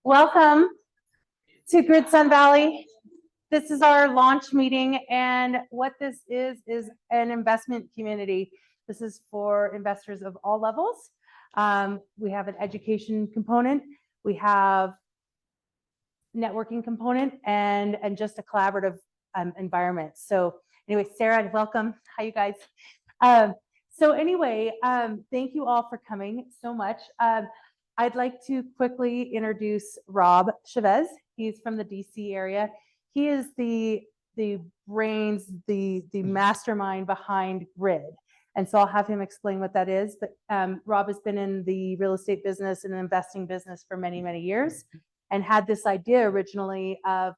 Welcome to Grid Sun Valley. This is our launch meeting, and what this is an investment community. This is for investors of all levels. We have an education component, we have networking component, and just a collaborative environment. So anyway, Sarah, welcome. How you guys? Thank you all for coming so much. I'd like to quickly introduce Rob Chavez. He's from the DC area. He is the brains, the mastermind behind Grid. And so I'll have him explain what that is. But Rob has been in the real estate business and investing business for many, many years, and had this idea originally of,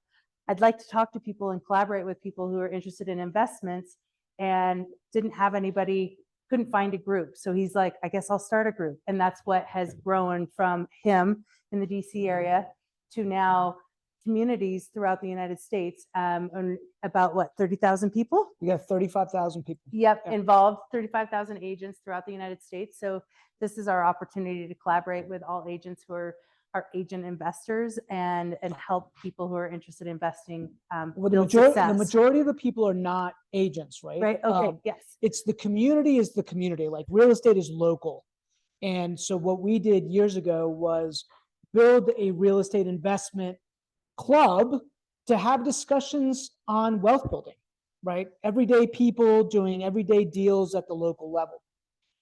I'd like to talk to people and collaborate with people who are interested in investments, and didn't have anybody, couldn't find a group. So he's like, I guess I'll start a group. And that's what has grown from him in the DC area to now communities throughout the United States, and about what, 30,000 people? We got 35,000 people. Yep, involved, 35,000 agents throughout the United States. So this is our opportunity to collaborate with all agents who are agent investors, and help people who are interested in investing build success. The majority of the people are not agents, right? Right, okay, yes. It's the community is the community, like real estate is local. And so what we did years ago was build a real estate investment club to have discussions on wealth building, right? Everyday people doing everyday deals at the local level.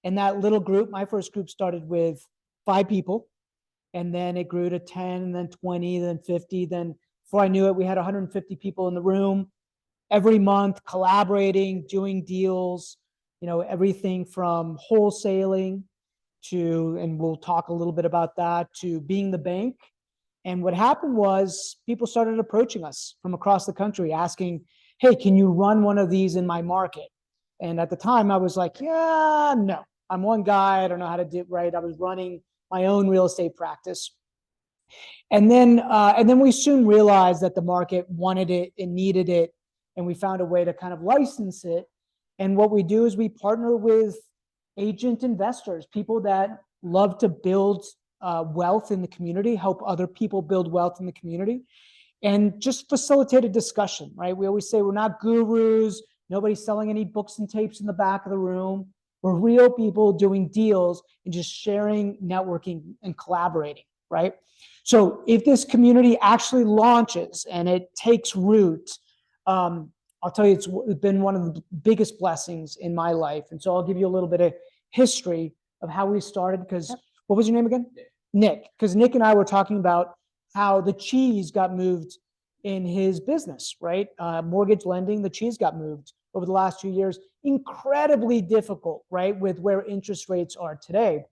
And that little group, my first group started with 5 people. And then it grew to 10, and then 20, then 50. Then before I knew it, we had 150 people in the room every month, collaborating, doing deals, everything from wholesaling to, and we'll talk a little bit about that, to being the bank. And what happened was people started approaching us from across the country asking, hey, can you run one of these in my market? And at the time I was like, yeah, no, I'm one guy. I don't know how to do it right. I was running my own real estate practice. And then we soon realized that the market wanted it and needed it. And we found a way to kind of license it. And what we do is we partner with agent investors, people that love to build wealth in the community, help other people build wealth in the community, and just facilitate a discussion, right? We always say we're not gurus. Nobody's selling any books and tapes in the back of the room. We're real people doing deals and just sharing, networking, and collaborating, right? So if this community actually launches and it takes root, I'll tell you, it's been one of the biggest blessings in my life. And so I'll give you a little bit of history of how we started, because what was your name again? Nick. Because Nick and I were talking about how the cheese got moved in his business, right? Mortgage lending, the cheese got moved over the last 2 years. Incredibly difficult, right? With where interest rates are today.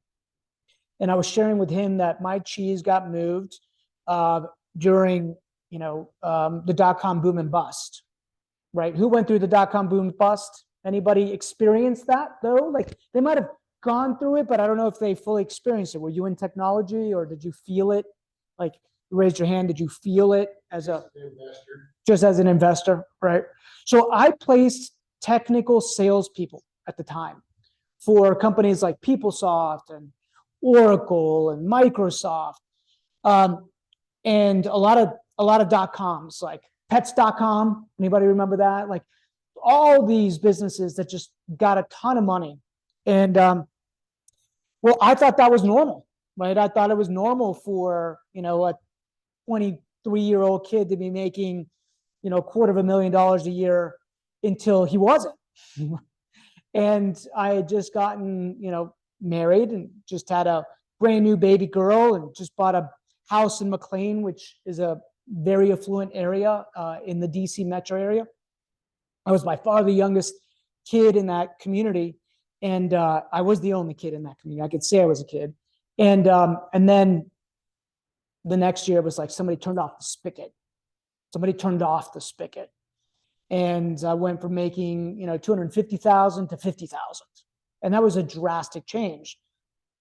And I was sharing with him that my cheese got moved during, the dot-com boom and bust, right? Who went through the dot-com boom and bust? Anybody experienced that though? Like they might have gone through it, but I don't know if they fully experienced it. Were you in technology, or did you feel it? Like you raised your hand, did you feel it as a investor? Just as an investor, right? So I placed technical salespeople at the time for companies like PeopleSoft and Oracle and Microsoft, and a lot of dot-coms like pets.com. Anybody remember that? Like all these businesses that just got a ton of money. And well, I thought that was normal, right? I thought it was normal for a 23-year-old kid to be making $250,000 a year, until he wasn't. And I had just gotten, married, and just had a brand new baby girl, and just bought a house in McLean, which is a very affluent area in the DC metro area. I was by far the youngest kid in that community. And I was the only kid in that community. I could say I was a kid. And then the next year it was like somebody turned off the spigot. Somebody turned off the spigot. And I went from making, $250,000 to $50,000. And that was a drastic change.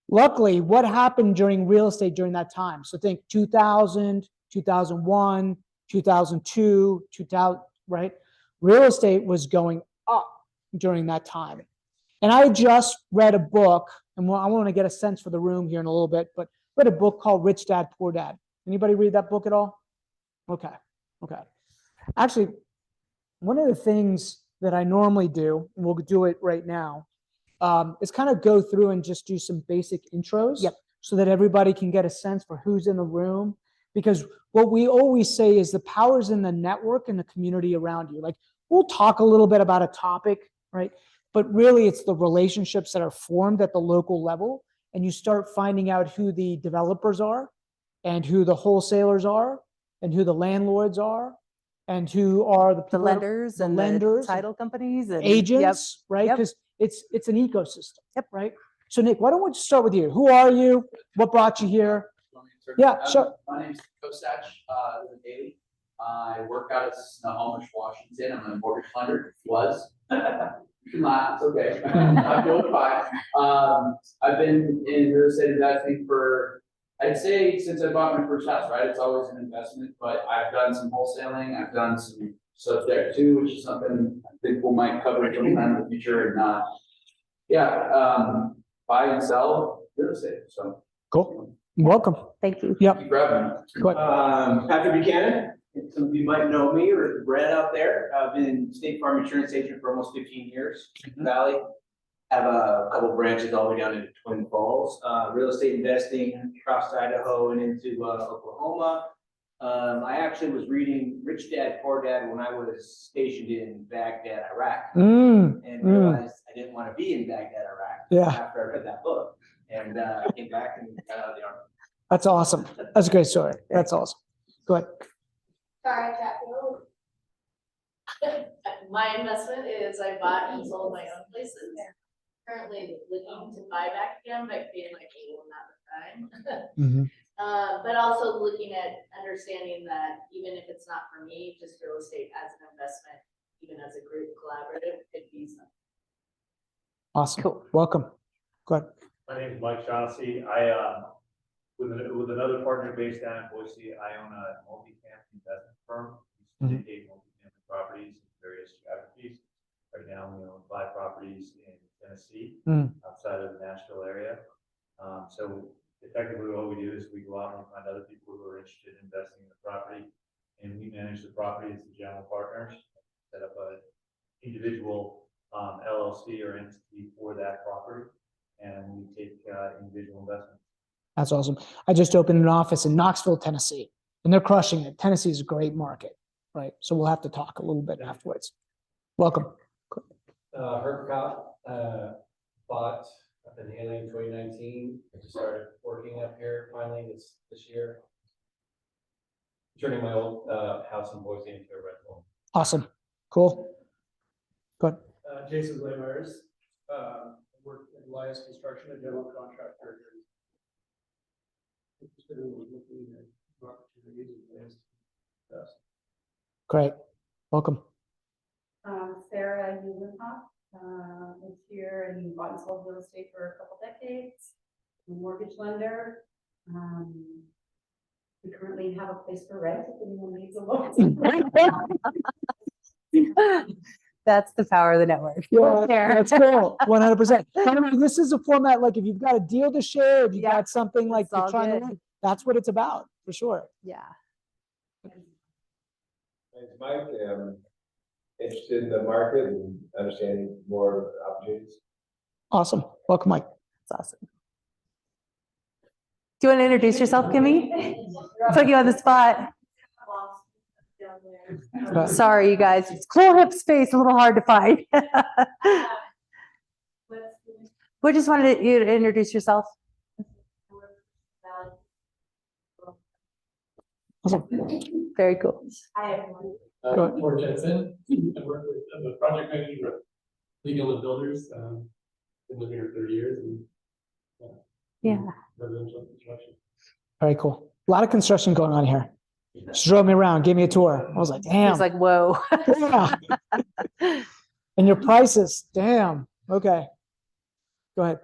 Luckily, what happened during real estate during that time? So think 2000, 2001, 2002, 2000, right? Real estate was going up during that time. And I just read a book, and I want to get a sense for the room here in a little bit, but read a book called Rich Dad, Poor Dad. Anybody read that book at all? Okay. Okay. Actually, one of the things that I normally do, and we'll do it right now, is kind of go through and just do some basic intros. Yep. So that everybody can get a sense for who's in the room. Because what we always say is the power's in the network and the community around you. Like, we'll talk a little bit about a topic, right? But really it's the relationships that are formed at the local level. And you start finding out who the developers are and who the wholesalers are and who the landlords are and who are the The people that- lenders the and lenders the and title companies and agents, right? Yep. Because it's an ecosystem. Yep. Right. So Nick, why don't we start with you? Who are you? What brought you here? Yeah, sure. My name's Kosach, in Daly. I work out of Snohomish, Washington. I'm a mortgage lender, was. You can laugh, it's okay. I'm doing fine. I've been in real estate investing for, I'd say since I bought my first house, right? It's always an investment, but I've done some wholesaling. I've done some subject too, which is something I think we might cover sometime in the future and buy and sell real estate, so. Cool. Welcome. Thank you. Yep. Keep grabbing. Go ahead. Patrick Buchanan, some of you might know me or Brad out there. I've been State Farm insurance agent for almost 15 years, in Valley. Have a couple branches all the way down into Twin Falls. Real estate investing across Idaho and into Oklahoma. I actually was reading Rich Dad, Poor Dad when I was stationed in Baghdad, Iraq. And realized I didn't want to be in Baghdad, Iraq. Yeah. After I read that book. And I came back and got out of the army. That's awesome. That's a great story. That's awesome. Go ahead. Sorry, Jackie. My investment is I bought and sold my own places. Currently looking to buy back again, but being like a little amount of time. But also looking at understanding that even if it's not for me, just real estate as an investment, even as a group collaborative, could be something. Awesome. Cool. Welcome. Go ahead. My name is Mike Shaughnessy. With another partner based down in Boise, I own a multi-family investment firm. We syndicate multi-family properties in various geographies. Right now, we own 5 properties in Tennessee, outside of the Nashville area. So effectively what we do is we go out and find other people who are interested in investing in the property, and we manage the property as the general partners, set up an individual LLC or entity for that property, and we take individual investments. That's awesome. I just opened an office in Knoxville, Tennessee, and they're crushing it. Tennessee is a great market, right? So we'll have to talk a little bit afterwards. Welcome. Herb Cott, bought up in Haley in 2019. I just started working up here finally this year. Turning my old house in Boise into a rental. Awesome. Cool. Go ahead. Jason Blaymers, work in Elias Construction, a general contractor. Interested in looking at opportunities and ways to invest. Great. Welcome. Sarah Eulenhoff, is here and bought and sold real estate for a couple decades. I'm a mortgage lender. We currently have a place for rent if anyone needs a loan. That's the power of the network. Yeah, There. that's cool. 100%. By the way, this is a format, like if you've got a deal to share, if you've Yeah, got something like it's you're all trying to good. learn, that's what it's about, for sure. Yeah. Thanks, Mike. Interested in the market and understanding more opportunities. Awesome. Welcome, Mike. That's awesome. Do you want to introduce yourself, Kimmy? Put you on the spot. Sorry, you guys. It's cool hip space, a little hard to find. We just wanted you to introduce yourself. Awesome. Very cool. Go ahead. Or Jensen, I work with, I'm a project manager of legal and builders, been living here 30 years and. Yeah. Residential construction. Very cool. A lot of construction going on here. Just drove me around, gave me a tour. I was like, damn. It's like, whoa. Yeah. And your prices, damn. Okay. Go ahead.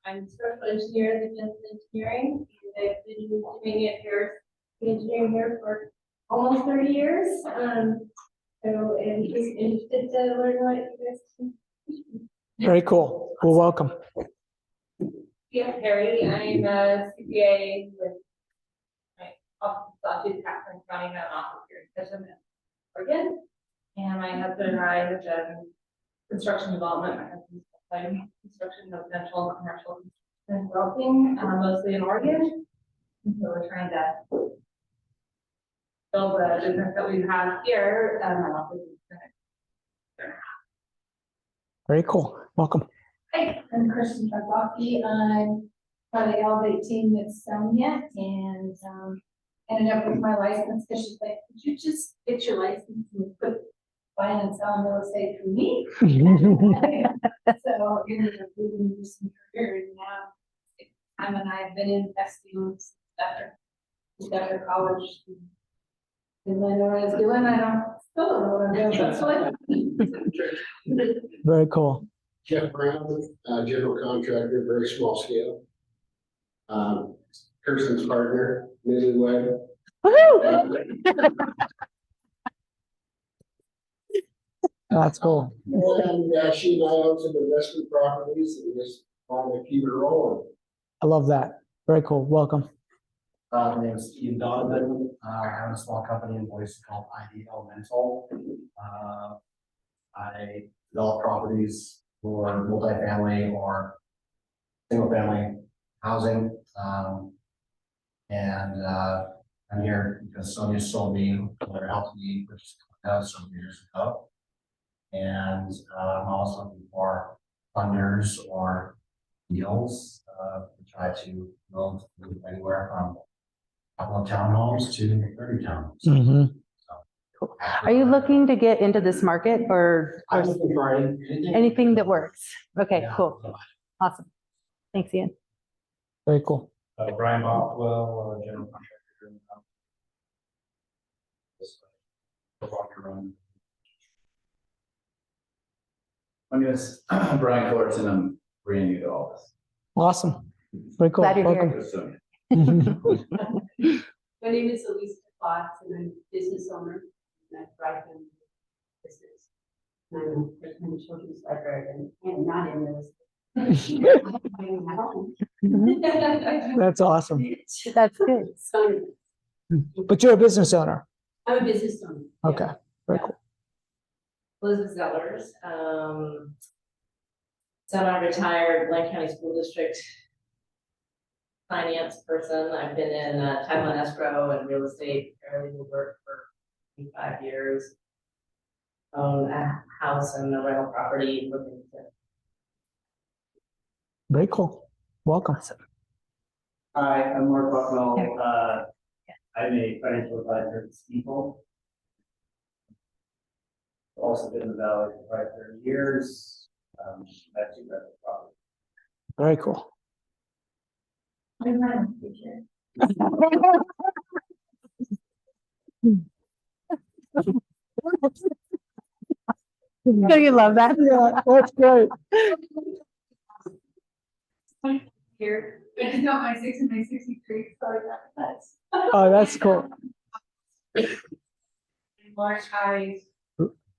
I'm structural engineer at Jensen Engineering. I've been doing it here, engineering here for almost 30 years. So, and just interested to learn what you guys can. Very cool. Well, welcome. Yeah, Harry, I'm a CPA with my office in Catherine County, my office here in Fishham, Oregon. And my husband and I have done construction development. My husband's studying construction, residential, and commercial and developing, mostly in Oregon. And so we're trying to build the business that we have here. Very cool. Welcome. Hi, I'm Kristen Czarkowski. I'm part of the Elevate team that's selling it and ended up with my license because she's like, could you just get your license and put buying and selling real estate through me? So ended up moving to some career and now Tim and I have been investing after college. And I know what I was doing. I still don't know what I'm doing. That's what Very cool. Jeff Brown, general contractor, very small scale. Kirsten's partner, newlywed. That's cool. And she and I own some investment properties and we just want to keep it rolling. I love that. Very cool. Welcome. My name is Ian Donovan. I own a small company in Boise called ID Elemental. I develop properties for multifamily or single family housing. I'm here because Sonia sold me, or helped me purchase a house some years ago. And I'm also looking for funders or deals to try to build anywhere from a couple of townhomes to 30 townhomes. Mm-hmm. Are you looking to get into this market or I'm looking for anything that works? Okay, Yeah. cool. Awesome. Thanks, Ian. Very cool. Brian Bothwell, general contractor in the house. My name is Brian Fullerton. I'm brand new to all this. Awesome. Very cool. Glad you're Welcome. here. My name is Elise Fox and I'm a business owner and I thrive in business. And I'm a first-time children's librarian and not in real estate. That's awesome. That's good. So But you're a business owner. I'm a business owner. Okay. Very cool. Elizabeth Zellers, semi-retired Blank County School District finance person. I've been in title and escrow and real estate paralegal work for 25 years. Own a house and a rental property. Looking to Very cool. Welcome. Hi, I'm Mark Bucknell. I'm a financial advisor at Stifel. Also been in the Valley for probably 30 years. Actually, rental property. Very cool. So you love that? Yeah, that's great. Here, I just got my 6 and my 63, so that's. Oh, that's cool. In March, I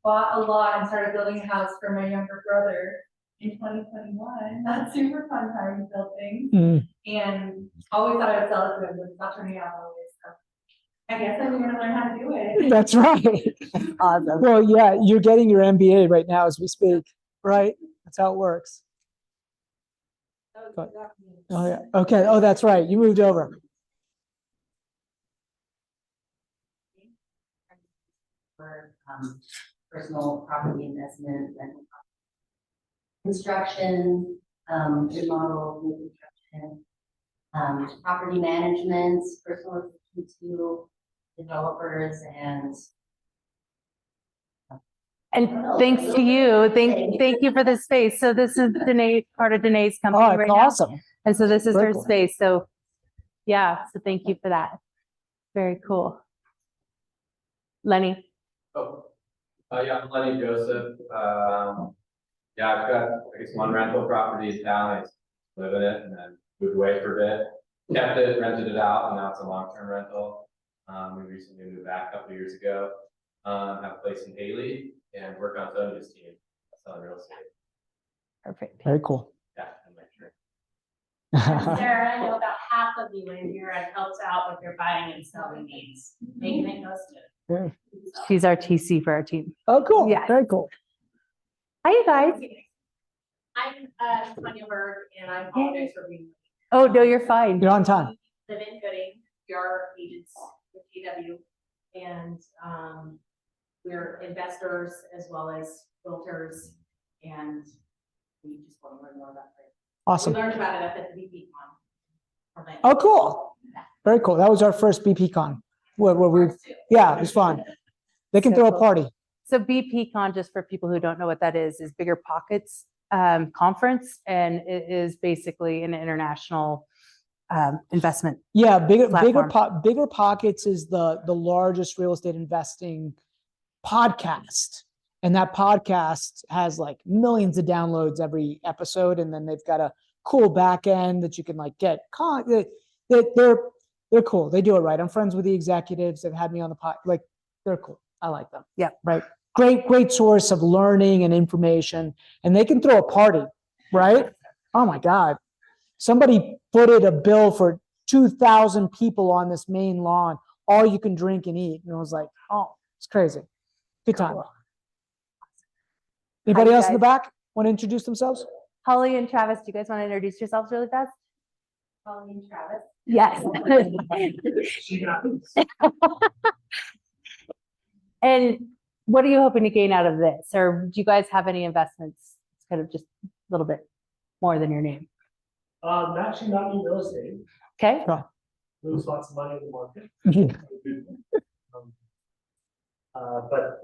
bought a lot and started building a house for my younger brother in 2021. That's super fun time to build things. Mm. And always thought I would sell it to him, but it's not turning out always. So I guess I'm gonna learn how to do it. That's right. Awesome. Well, yeah, you're getting your MBA right now as we speak, right? That's how it works. Oh, yeah. Okay. Oh, that's right. You moved over. For personal property investment and construction, remodel, new construction, property management, personal assistance to developers and thanks to you, thank you for the space. So this is Danae, part of Danae's company Oh, right it's now. awesome. And so this is Very her cool. space. So yeah, so thank you for that. Very cool. Lenny. Oh, yeah, I'm Lenny Joseph. Yeah, I've got, I guess, one rental property in town. I used to live in it and then moved away for a bit. Kept it, rented it out, and now it's a long-term rental. We recently moved back a couple years ago. Have a place in Haley and work on Sonia's team, selling real estate. Perfect. Very cool. Yeah, and my sure. Sarah, I know about half of you in here and helps out with your buying and selling needs, making it go smooth. She's our TC for our team. Oh, cool. Yes. Very cool. Hi, you guys. I'm Tanya Berg, and I apologize for being. Oh, no, you're fine. You're on time. Live in Gooding, we are agents with TW, and we're investors as well as realtors, and we just want to learn more about it. Awesome. We learned about it at the BP Con. Oh, cool. Very cool. That was our first BP Con. Where we, yeah, it was fun. They can So throw a cool. party. So BPCon, just for people who don't know what that is Bigger Pockets conference, and it is basically an international investment. Yeah, platform. Bigger Pockets is the largest real estate investing podcast. And that podcast has like millions of downloads every episode. And then they've got a cool back end that you can like get. They're cool. They do it right. I'm friends with the executives. They've had me on the pod. Like, they're cool. I like them. Yeah. Right. Great source of learning and information. And they can throw a party, right? Oh my God. Somebody footed a bill for 2,000 people on this main lawn, all you can drink and eat. And I was like, oh, it's crazy. Good time. Cool. Anybody Hi, else in the guys. back want to introduce themselves? Holly and Travis, do you guys want to introduce yourselves really fast? Holly and Travis. Yes. And what are you hoping to gain out of this? Or do you guys have any investments? It's kind of just a little bit more than your name. Actually not in real estate, Okay. lose lots of money in the market. But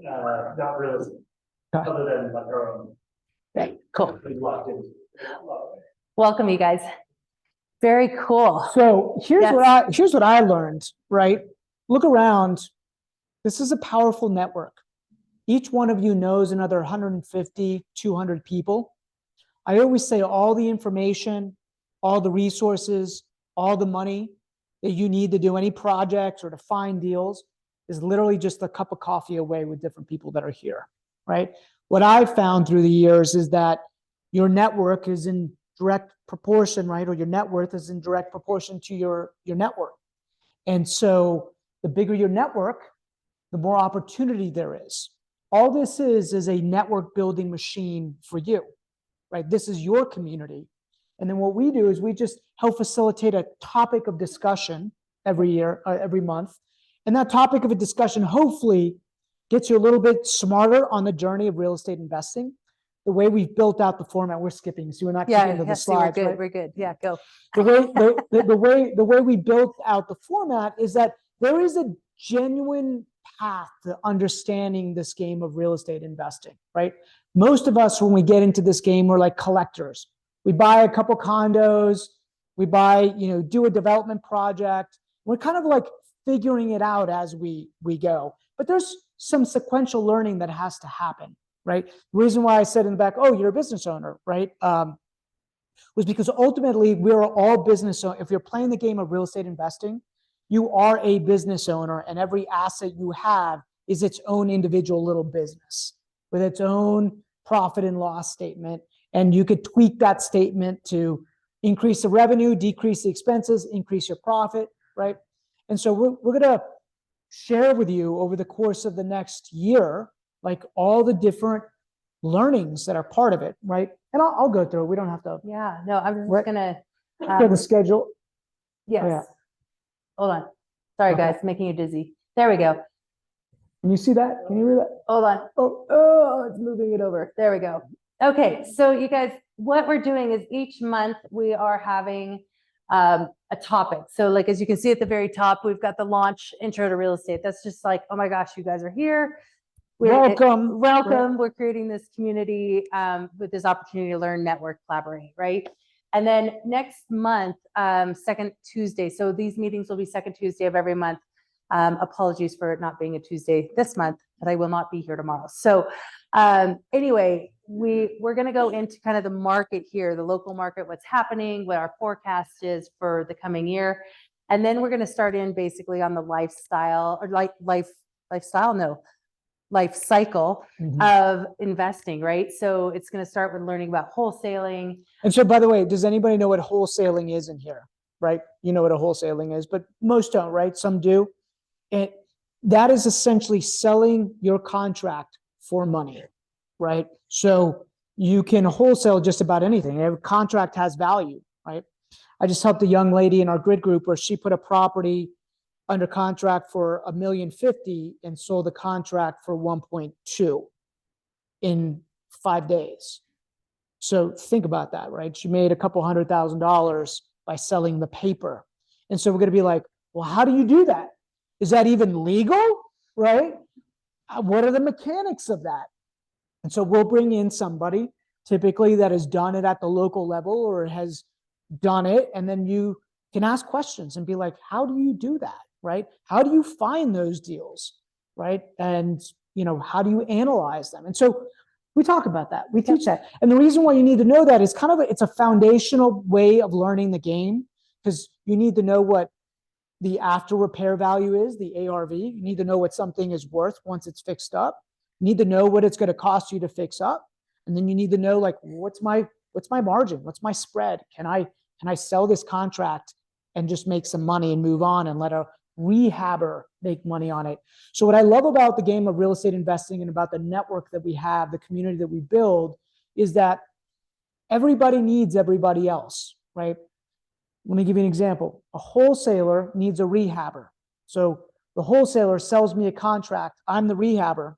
not real estate, other than like our own. Right. Cool. Pretty locked into. Welcome, you guys. Very cool. So here's Yes. here's what I learned, right? Look around. This is a powerful network. Each one of you knows another 150, 200 people. I always say all the information, all the resources, all the money that you need to do any projects or to find deals is literally just a cup of coffee away with different people that are here, right? What I've found through the years is that your network is in direct proportion, right? Or your net worth is in direct proportion to your network. And so the bigger your network, the more opportunity there is. All this is a network building machine for you, right? This is your community. And then what we do is we just help facilitate a topic of discussion every year, every month. And that topic of a discussion hopefully gets you a little bit smarter on the journey of real estate investing. The way we've built out the format, we're skipping, so we're not getting into the slides. We're good. Right? We're good. Yeah, go. The way we built out the format is that there is a genuine path to understanding this game of real estate investing, right? Most of us, when we get into this game, we're like collectors. We buy a couple condos, we buy, do a development project. We're kind of like figuring it out as we go. But there's some sequential learning that has to happen, right? The reason why I said in the back, oh, you're a business owner, right? Was because ultimately we're all business owners. If you're playing the game of real estate investing, you are a business owner, and every asset you have is its own individual little business with its own profit and loss statement. And you could tweak that statement to increase the revenue, decrease the expenses, increase your profit, right? And so we're going to share with you over the course of the next year, like all the different learnings that are part of it, right? And I'll go through it. We don't have to. Yeah, no, I'm just Right. gonna. Get the schedule. Yes. Oh, yeah. Hold on. Sorry, Okay. guys, making you dizzy. There we go. Can you see that? Can you read that? Hold on. Oh, it's moving it over. There we go. Okay, so you guys, what we're doing is each month we are having a topic. So like, as you can see at the very top, we've got the launch intro to real estate. That's just like, oh my gosh, you guys are here. Welcome. Welcome. We're creating this community with this opportunity to learn, network, collaborate, right? And then next month, second Tuesday. So these meetings will be second Tuesday of every month. Apologies for it not being a Tuesday this month, but I will not be here tomorrow. So anyway, we're going to go into kind of the market here, the local market, what's happening, what our forecast is for the coming year. And then we're going to start in basically on the lifestyle or lifestyle, no, life cycle Mhm. of investing, right? So it's going to start with learning about wholesaling. And so, by the way, does anybody know what wholesaling is in here? Right? You know what a wholesaling is, but most don't, right? Some do. And that is essentially selling your contract for money, right? So you can wholesale just about anything. Every contract has value, right? I just helped a young lady in our grid group where she put a property under contract for $1,050,000 and sold the contract for 1.2 in 5 days. So think about that, right? She made a couple $100,000 by selling the paper. And so we're going to be like, well, how do you do that? Is that even legal, right? What are the mechanics of that? And so we'll bring in somebody typically that has done it at the local level or has done it. And then you can ask questions and be like, how do you do that, right? How do you find those deals, right? And, you know, how do you analyze them? And so we talk about that. We teach that. And the reason why you need to know that is kind of it's a foundational way of learning the game, because you need to know what the after repair value is, the ARV. You need to know what something is worth once it's fixed up. You need to know what it's going to cost you to fix up. And then you need to know, like, what's my margin? What's my spread? Can I sell this contract and just make some money and move on and let a rehabber make money on it? So what I love about the game of real estate investing and about the network that we have, the community that we build, is that everybody needs everybody else, right? Let me give you an example. A wholesaler needs a rehabber. So the wholesaler sells me a contract. I'm the rehabber,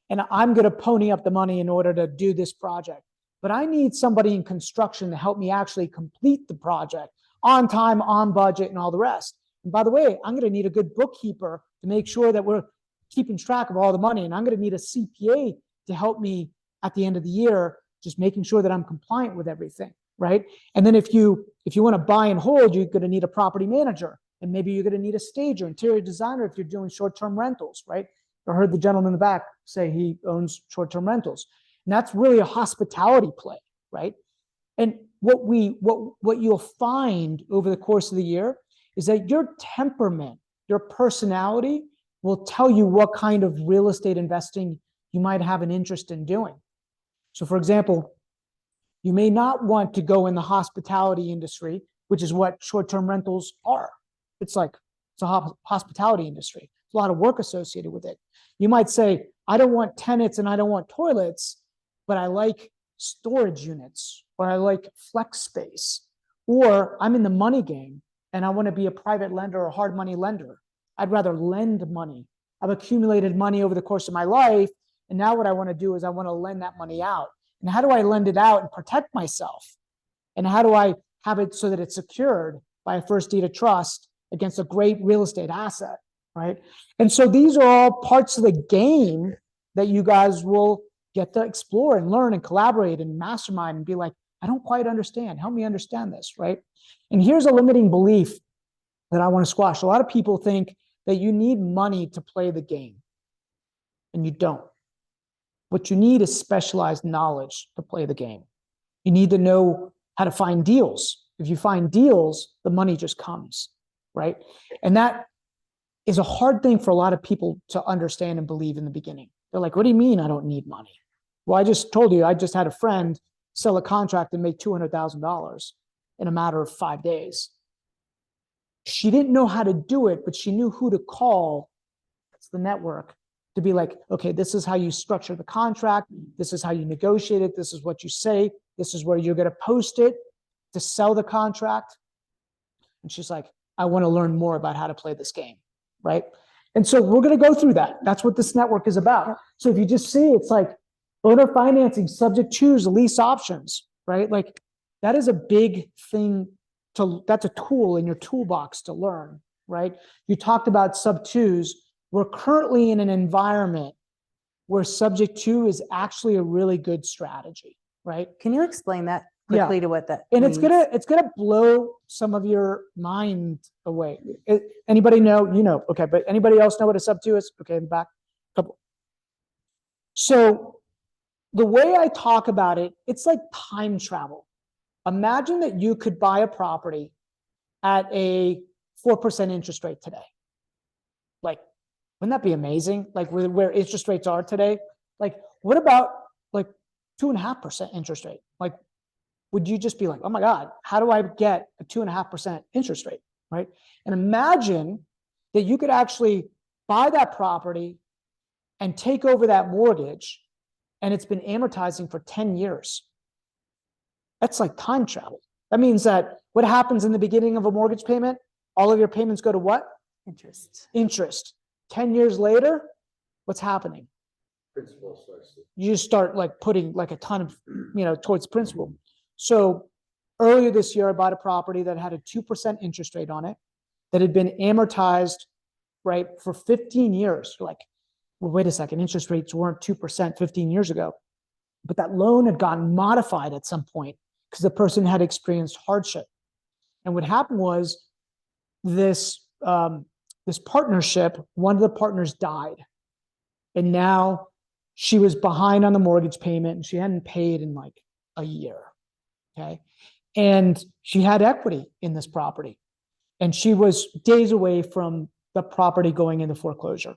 and I'm going to pony up the money in order to do this project. But I need somebody in construction to help me actually complete the project on time, on budget, and all the rest. And by the way, I'm going to need a good bookkeeper to make sure that we're keeping track of all the money. And I'm going to need a CPA to help me at the end of the year, just making sure that I'm compliant with everything, right? And then if you want to buy and hold, you're going to need a property manager. And maybe you're going to need a stager, interior designer if you're doing short-term rentals, right? I heard the gentleman in the back say he owns short-term rentals. And that's really a hospitality play, right? And what you'll find over the course of the year is that your temperament, your personality will tell you what kind of real estate investing you might have an interest in doing. So for example, you may not want to go in the hospitality industry, which is what short-term rentals are. It's a hospitality industry. There's a lot of work associated with it. You might say, I don't want tenants and I don't want toilets, but I like storage units, or I like flex space, or I'm in the money game and I want to be a private lender or hard money lender. I'd rather lend money. I've accumulated money over the course of my life, and now what I want to do is I want to lend that money out. And how do I lend it out and protect myself? And how do I have it so that it's secured by a first deed of trust against a great real estate asset, right? And so these are all parts of the game that you guys will get to explore and learn and collaborate and mastermind and be like, I don't quite understand. Help me understand this, right? And here's a limiting belief that I want to squash. A lot of people think that you need money to play the game, and you don't. What you need is specialized knowledge to play the game. You need to know how to find deals. If you find deals, the money just comes, right? And that is a hard thing for a lot of people to understand and believe in the beginning. They're like, what do you mean I don't need money? Well, I just told you, I just had a friend sell a contract and make $200,000 in a matter of 5 days. She didn't know how to do it, but she knew who to call. It's the network. To be like, okay, this is how you structure the contract. This is how you negotiate it. This is what you say. This is where you're going to post it to sell the contract. And she's like, I want to learn more about how to play this game, right? And so we're going to go through that. That's what this network is about. So if you just see, it's like owner financing, subject twos, lease options, right? Like that is a big thing that's a tool in your toolbox to learn, right? You talked about sub twos. We're currently in an environment where subject to is actually a really good strategy, right? Can you explain that quickly to what that means? It's gonna blow some of your mind away. Anybody know? You know, okay, but anybody else know what a sub two is? Okay, in the back. Couple. So the way I talk about it, it's like time travel. Imagine that you could buy a property at a 4% interest rate today. Like Wouldn't that be amazing? Like where interest rates are today? Like, what about like 2.5% interest rate? Like, would you just be like, oh my God, how do I get a 2.5% interest rate? Right? And imagine that you could actually buy that property and take over that mortgage, and it's been amortizing for 10 years. That's like time travel. That means that what happens in the beginning of a mortgage payment, all of your payments go to what? Interest. Interest. 10 years later, what's happening? Principal starts to. You just start like putting like a ton of, towards principal. So earlier this year, I bought a property that had a 2% interest rate on it that had been amortized, right, for 15 years. You're like, well, wait a second, interest rates weren't 2% 15 years ago. But that loan had gotten modified at some point because the person had experienced hardship. And what happened was this partnership, one of the partners died. And now she was behind on the mortgage payment and she hadn't paid in like a year. Okay. And she had equity in this property. And she was days away from the property going into foreclosure.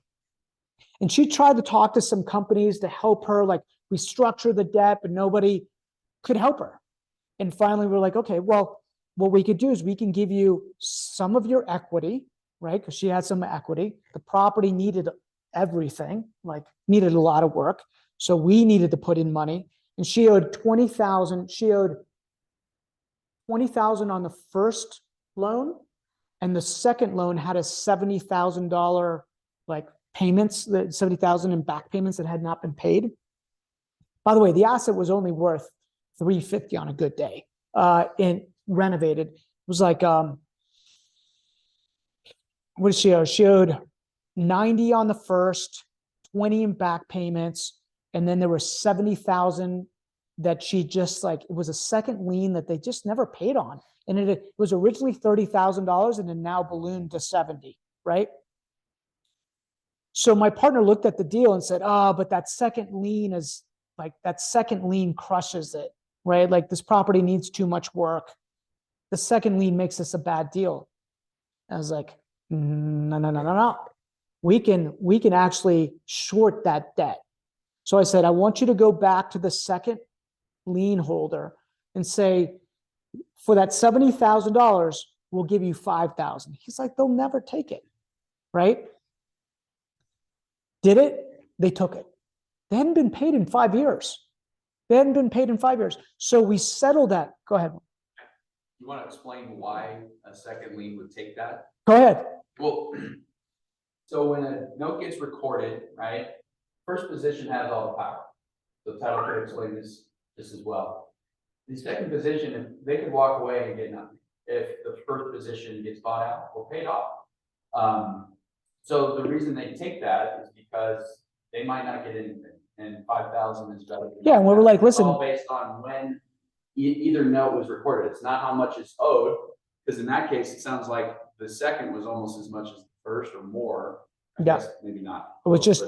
And she tried to talk to some companies to help her like restructure the debt, but nobody could help her. And finally, we're like, okay, well, what we could do is we can give you some of your equity, right? Because she had some equity. The property needed everything, like needed a lot of work. So we needed to put in money. And she owed $20,000. She owed $20,000 on the first loan. And the second loan had a $70,000 like payments, the $70,000 in back payments that had not been paid. By the way, the asset was only worth $350 on a good day. And renovated. It was like, what did she owe? She owed 90 on the first, 20 in back payments, and then there were 70,000 that she just like, it was a second lien that they just never paid on. And it was originally $30,000 and then now ballooned to 70, right? So my partner looked at the deal and said, oh, but that second lien is like, that second lien crushes it, right? Like this property needs too much work. The second lien makes this a bad deal. I was like, no. We can actually short that debt. So I said, I want you to go back to the second lien holder and say, for that $70,000, we'll give you $5,000. He's like, they'll never take it, right? Did it? They took it. They hadn't been paid in 5 years. So we settled that. Go ahead. You want to explain why a second lien would take that? Go ahead. Well, so when a note gets recorded, right, first position has all the power. The title could explain this as well. The second position, if they could walk away and get nothing if the first position gets bought out or paid off. So the reason they take that is because they might not get anything, and 5,000 is better. Yeah, and we were like, listen, all based on when either note was recorded. It's not how much is owed, because in that case, it sounds like the second was almost as much as the first or more. I guess maybe not. It was just,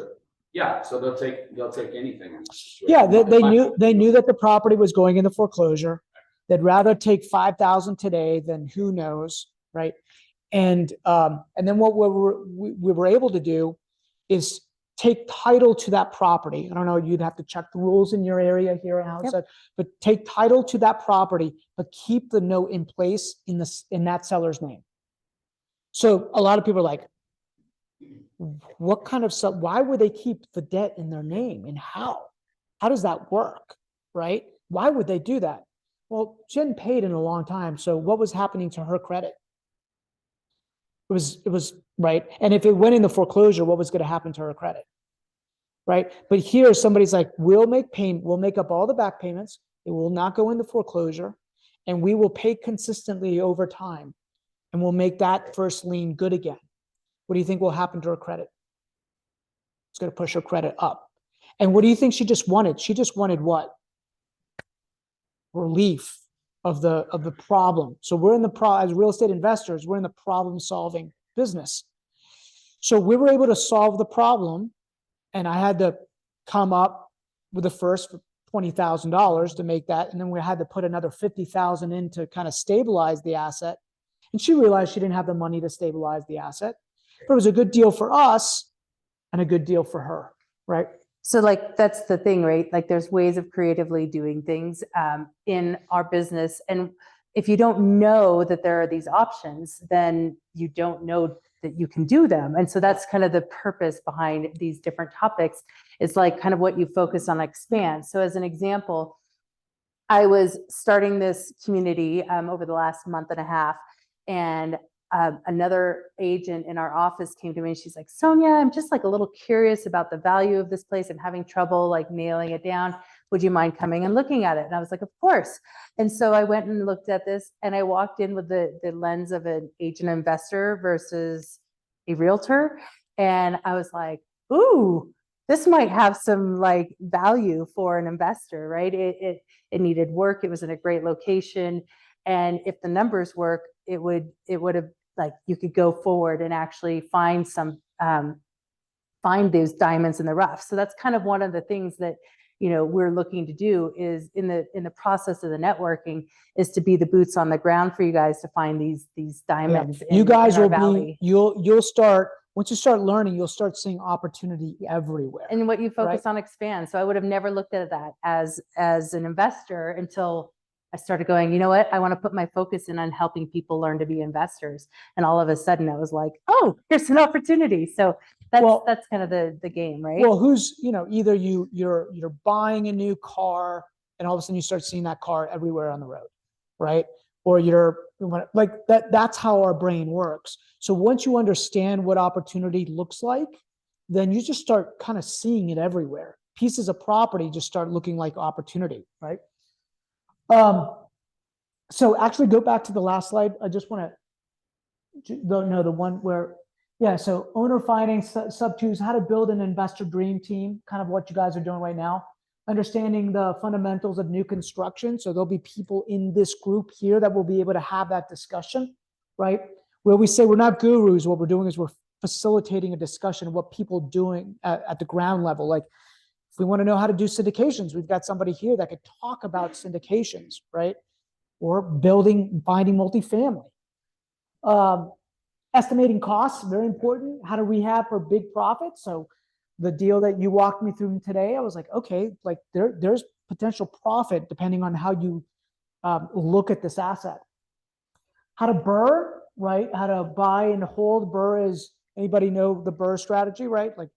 yeah. So they'll take anything. In this situation. yeah, they knew that the property was going into foreclosure. They'd rather take 5,000 today than who knows, right? And then what we were able to do is take title to that property. I don't know, you'd have to check the rules in your area here and outside, but take title to that property, but keep the note in place in that seller's name. So a lot of people are like, what kind of why would they keep the debt in their name and how? How does that work, right? Why would they do that? Well, she hadn't paid in a long time. So what was happening to her credit? It was right. And if it went into foreclosure, what was going to happen to her credit? Right. But here somebody's like, we'll make up all the back payments. It will not go into foreclosure, and we will pay consistently over time, and we'll make that first lien good again. What do you think will happen to her credit? It's going to push her credit up. And what do you think she just wanted? She just wanted what? Relief of the problem. So we're in as real estate investors, we're in the problem solving business. So we were able to solve the problem, and I had to come up with the first $20,000 to make that, and then we had to put another $50,000 in to kind of stabilize the asset. And she realized she didn't have the money to stabilize the asset, but it was a good deal for us and a good deal for her, right? So like, that's the thing, right? Like there's ways of creatively doing things in our business. And if you don't know that there are these options, then you don't know that you can do them. And so that's kind of the purpose behind these different topics. It's like kind of what you focus on expand. So as an example, I was starting this community over the last month and a half, and another agent in our office came to me and she's like, Sonia, I'm just like a little curious about the value of this place. I'm having trouble like nailing it down. Would you mind coming and looking at it? And I was like, of course. And so I went and looked at this, and I walked in with the lens of an agent investor versus a realtor. And I was like, ooh, this might have some like value for an investor, right? It needed work. It was in a great location. And if the numbers work, it would have, like, you could go forward and actually find some, find those diamonds in the rough. So that's kind of one of the things that, you know, we're looking to do is in the process of the networking is to be the boots on the ground for you guys to find these diamonds. Yeah. You guys in our will valley. be, you'll start, once you start learning, you'll start seeing opportunity everywhere. And what you focus right? on expands. So I would have never looked at that as an investor until I started going, you know what? I want to put my focus in on helping people learn to be investors. And all of a sudden I was like, oh, here's an opportunity. So that's kind of the game, right? Well, who's, you know, either you're buying a new car and all of a sudden you start seeing that car everywhere on the road, right? Or you're like that's how our brain works. So once you understand what opportunity looks like, then you just start kind of seeing it everywhere. Pieces of property just start looking like opportunity, right? So actually go back to the last slide. I just want to know the one where, yeah, so owner finance sub twos, how to build an investor dream team, kind of what you guys are doing right now. Understanding the fundamentals of new construction. So there'll be people in this group here that will be able to have that discussion, right? Where we say we're not gurus, what we're doing is we're facilitating a discussion of what people doing at the ground level. Like if we want to know how to do syndications, we've got somebody here that could talk about syndications, right? Or building, finding multifamily. Estimating costs, very important. How to rehab for big profits. So the deal that you walked me through today, I was like, okay, like there's potential profit depending on how you look at this asset. How to BRRRR, right? How to buy and hold. BRRRR is, anybody know the BRRRR strategy, right? Like,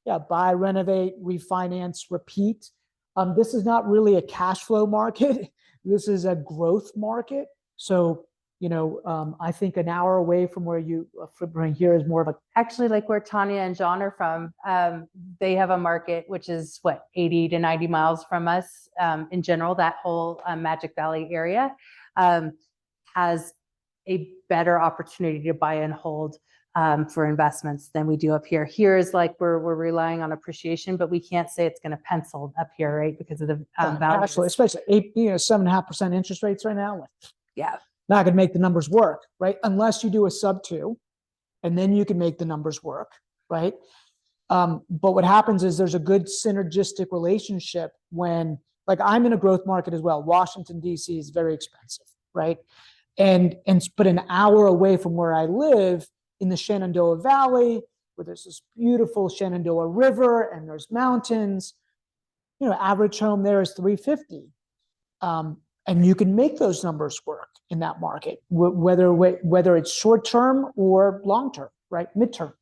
yeah, buy, renovate, refinance, repeat. This is not really a cash flow market. This is a growth market. So, you know, I think an hour away from where you from here is more of a, actually like where Tanya and John are from, they have a market which is what, 80 to 90 miles from us. In general, that whole Magic Valley area has a better opportunity to buy and hold for investments than we do up here. Here is like we're relying on appreciation, but we can't say it's going to pencil up here, right? Because of the value. actually, especially 7.5% interest rates right now. Yeah. Not going to make the numbers work, right? Unless you do a sub 2, and then you can make the numbers work, right? But what happens is there's a good synergistic relationship when, like, I'm in a growth market as well. Washington, D.C. is very expensive, right? But an hour away from where I live in the Shenandoah Valley, where there's this beautiful Shenandoah River and there's mountains, you know, average home there is $350. And you can make those numbers work in that market, whether it's short term or long term, right? Midterm.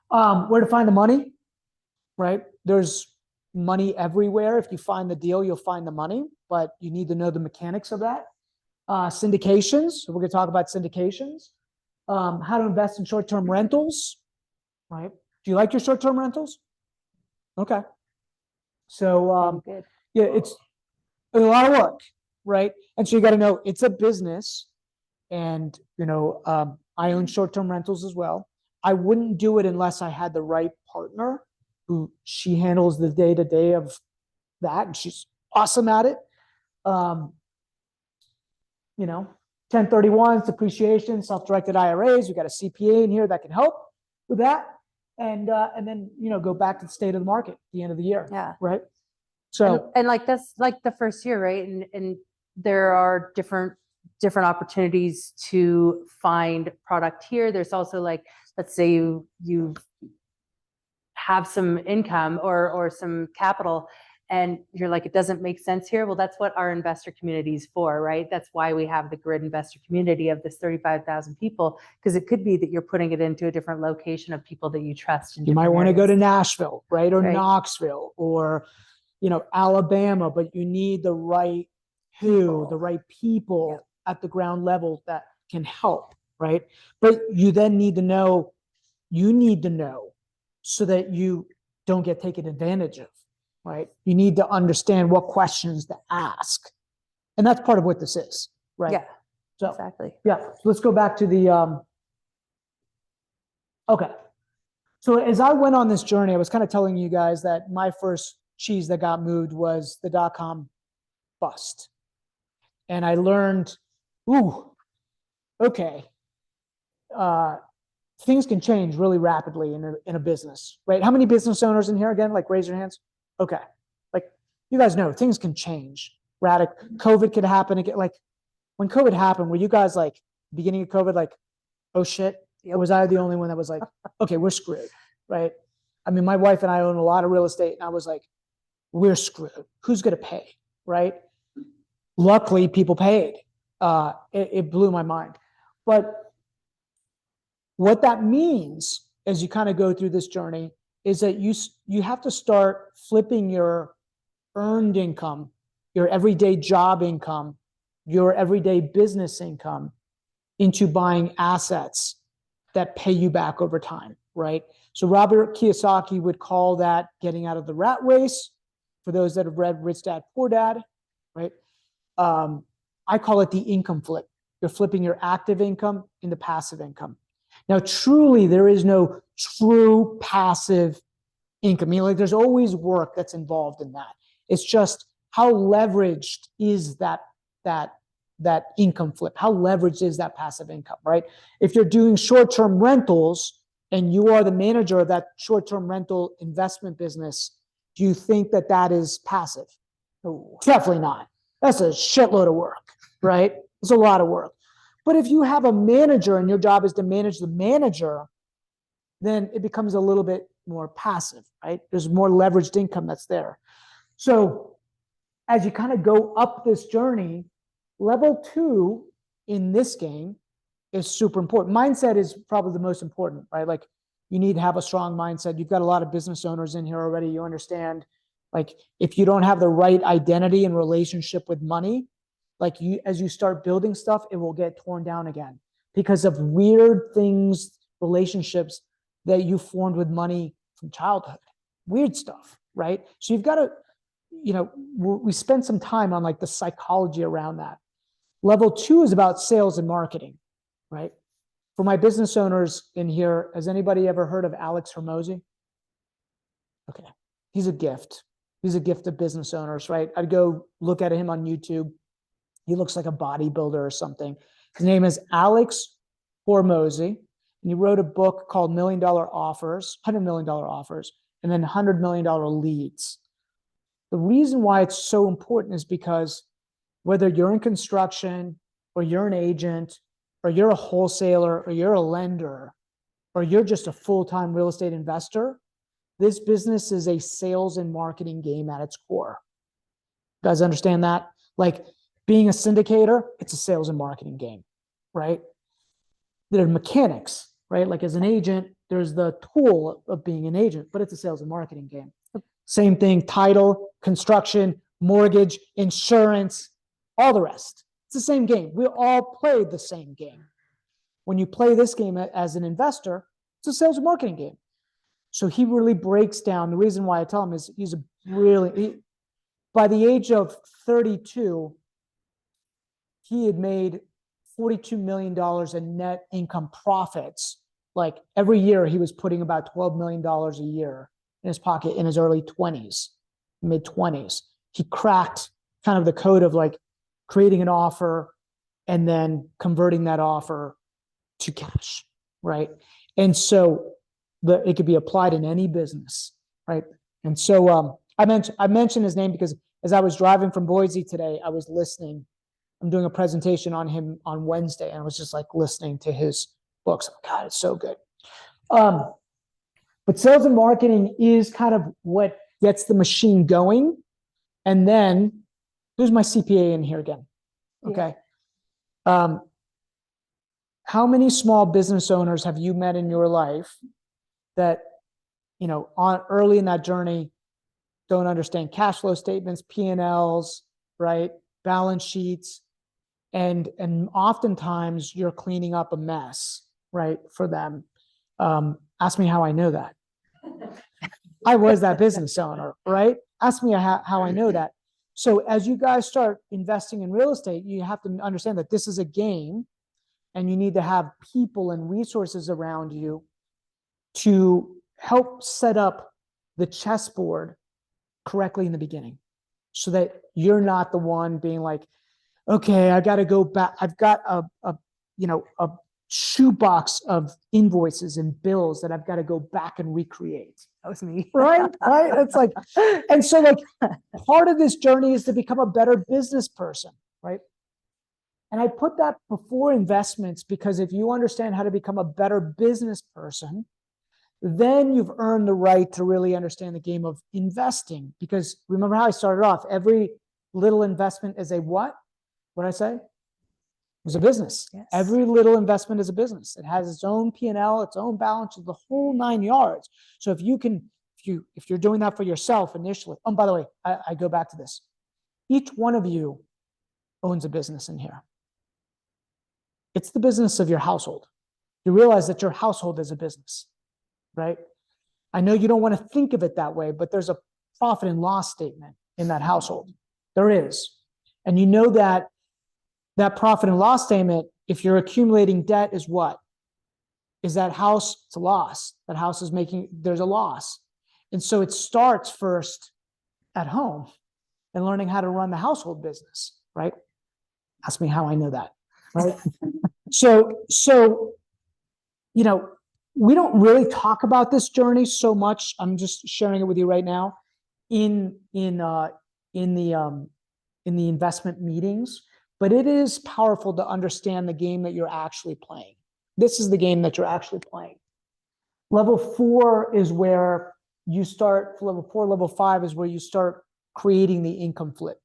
Where to find the money, right? There's money everywhere. If you find the deal, you'll find the money, but you need to know the mechanics of that. Syndications. So we're going to talk about syndications. How to invest in short term rentals, right? Do you like your short term rentals? Okay. So yeah, it's a lot of work, right? And so you got to know it's a business, and you know, I own short-term rentals as well. I wouldn't do it unless I had the right partner who she handles the day-to-day of that, and she's awesome at it. You know, 1031s, depreciation, self-directed IRAs. We got a CPA in here that can help with that, and then you know, go back to the state of the market at the end of the year. Yeah. Right. So and like that's like the first year, right? And there are different opportunities to find product here. There's also like, let's say you have some income or some capital, and you're like, it doesn't make sense here. Well, that's what our investor community is for, right? That's why we have the grid investor community of this 35,000 people, because it could be that you're putting it into a different location of people that you trust. You might want to go to areas. Nashville, right? Or Right. Knoxville, or, Alabama, but you need the right people at the ground level that can help, right? But you then need to know so that you don't get taken advantage of, right? You need to understand what questions to ask. And that's part of what this is, right? Yeah, So, exactly. yeah, so let's go back to the, okay. So as I went on this journey, I was kind of telling you guys that my first cheese that got moved was the dot-com bust. And I learned, okay, things can change really rapidly in a business, right? How many business owners in here again? Like, raise your hands. Okay. Like, you guys know things can change. COVID could happen again. Like, when COVID happened, were you guys like, beginning of COVID, like, oh shit? Or was I the only one that was like, okay, we're screwed, right? I mean, my wife and I own a lot of real estate, and I was like, we're screwed. Who's going to pay, right? Luckily, people paid. It blew my mind. But what that means as you kind of go through this journey is that you have to start flipping your earned income, your everyday job income, your everyday business income into buying assets that pay you back over time, right? So Robert Kiyosaki would call that getting out of the rat race. For those that have read Rich Dad, Poor Dad, right? I call it the income flip. You're flipping your active income into passive income. Now, truly, there is no true passive income. I mean, like, there's always work that's involved in that. It's just how leveraged is that income flip? How leveraged is that passive income, right? If you're doing short-term rentals and you are the manager of that short-term rental investment business, do you think that that is passive? No, definitely not. That's a shitload of work, right? It's a lot of work. But if you have a manager and your job is to manage the manager, then it becomes a little bit more passive, right? There's more leveraged income that's there. So as you kind of go up this journey, level 2 in this game is super important. Mindset is probably the most important, right? Like, you need to have a strong mindset. You've got a lot of business owners in here already. You understand, like, if you don't have the right identity and relationship with money, like, as you start building stuff, it will get torn down again because of weird things, relationships that you formed with money from childhood, weird stuff, right? So you've got to, we spend some time on like the psychology around that. Level 2 is about sales and marketing, right? For my business owners in here, has anybody ever heard of Alex Hormozy? Okay. He's a gift. He's a gift of business owners, right? I'd go look at him on YouTube. He looks like a bodybuilder or something. His name is Alex Hormozy, and he wrote a book called $1 Million Offers, $100 Million Offers, and then $100 Million Leads. The reason why it's so important is because whether you're in construction or you're an agent or you're a wholesaler or you're a lender or you're just a full-time real estate investor, this business is a sales and marketing game at its core. You guys understand that? Like, being a syndicator, it's a sales and marketing game, right? There are mechanics, right? Like, as an agent, there's the tool of being an agent, but it's a sales and marketing game. Same thing, title, construction, mortgage, insurance, all the rest. It's the same game. We all play the same game. When you play this game as an investor, it's a sales and marketing game. So he really breaks down. The reason why I tell him is he's a brilliant, by the age of 32, he had made $42 million in net income profits. Like, every year he was putting about $12 million a year in his pocket in his early 20s, mid 20s. He cracked kind of the code of like creating an offer and then converting that offer to cash, right? And so it could be applied in any business, right? And so I mentioned his name because as I was driving from Boise today, I was listening. I'm doing a presentation on him on Wednesday, and I was just like listening to his books. Oh, God, it's so good. But sales and marketing is kind of what gets the machine going. And then, who's my CPA in here again? Okay. How many small business owners have you met in your life that, on early in that journey, don't understand cash flow statements, P&Ls, right? Balance sheets. And oftentimes you're cleaning up a mess, right? For them. Ask me how I know that. I was that business owner, right? Ask me how I know that. So as you guys start investing in real estate, you have to understand that this is a game and you need to have people and resources around you to help set up the chessboard correctly in the beginning so that you're not the one being like, okay, I got to go back. I've got a shoebox of invoices and bills that I've got to go back and recreate. That was me. Right? It's like, and so like part of this journey is to become a better business person, right? And I put that before investments because if you understand how to become a better business person, then you've earned the right to really understand the game of investing. Because remember how I started off, every little investment is a what? What did I say? It was a business. Yes. Every little investment is a business. It has its own P&L, its own balance, the whole 9 yards. So if you're doing that for yourself initially, by the way, I go back to this. Each one of you owns a business in here. It's the business of your household. You realize that your household is a business, right? I know you don't want to think of it that way, but there's a profit and loss statement in that household. There is. And you know that profit and loss statement, if you're accumulating debt, is what? Is that house, it's a loss. That house is there's a loss. And so it starts first at home and learning how to run the household business, right? Ask me how I know that, right? So, we don't really talk about this journey so much. I'm just sharing it with you right now in the investment meetings, but it is powerful to understand the game that you're actually playing. This is the game that you're actually playing. Level 4 is where you start, level 4, level 5 is where you start creating the income flip.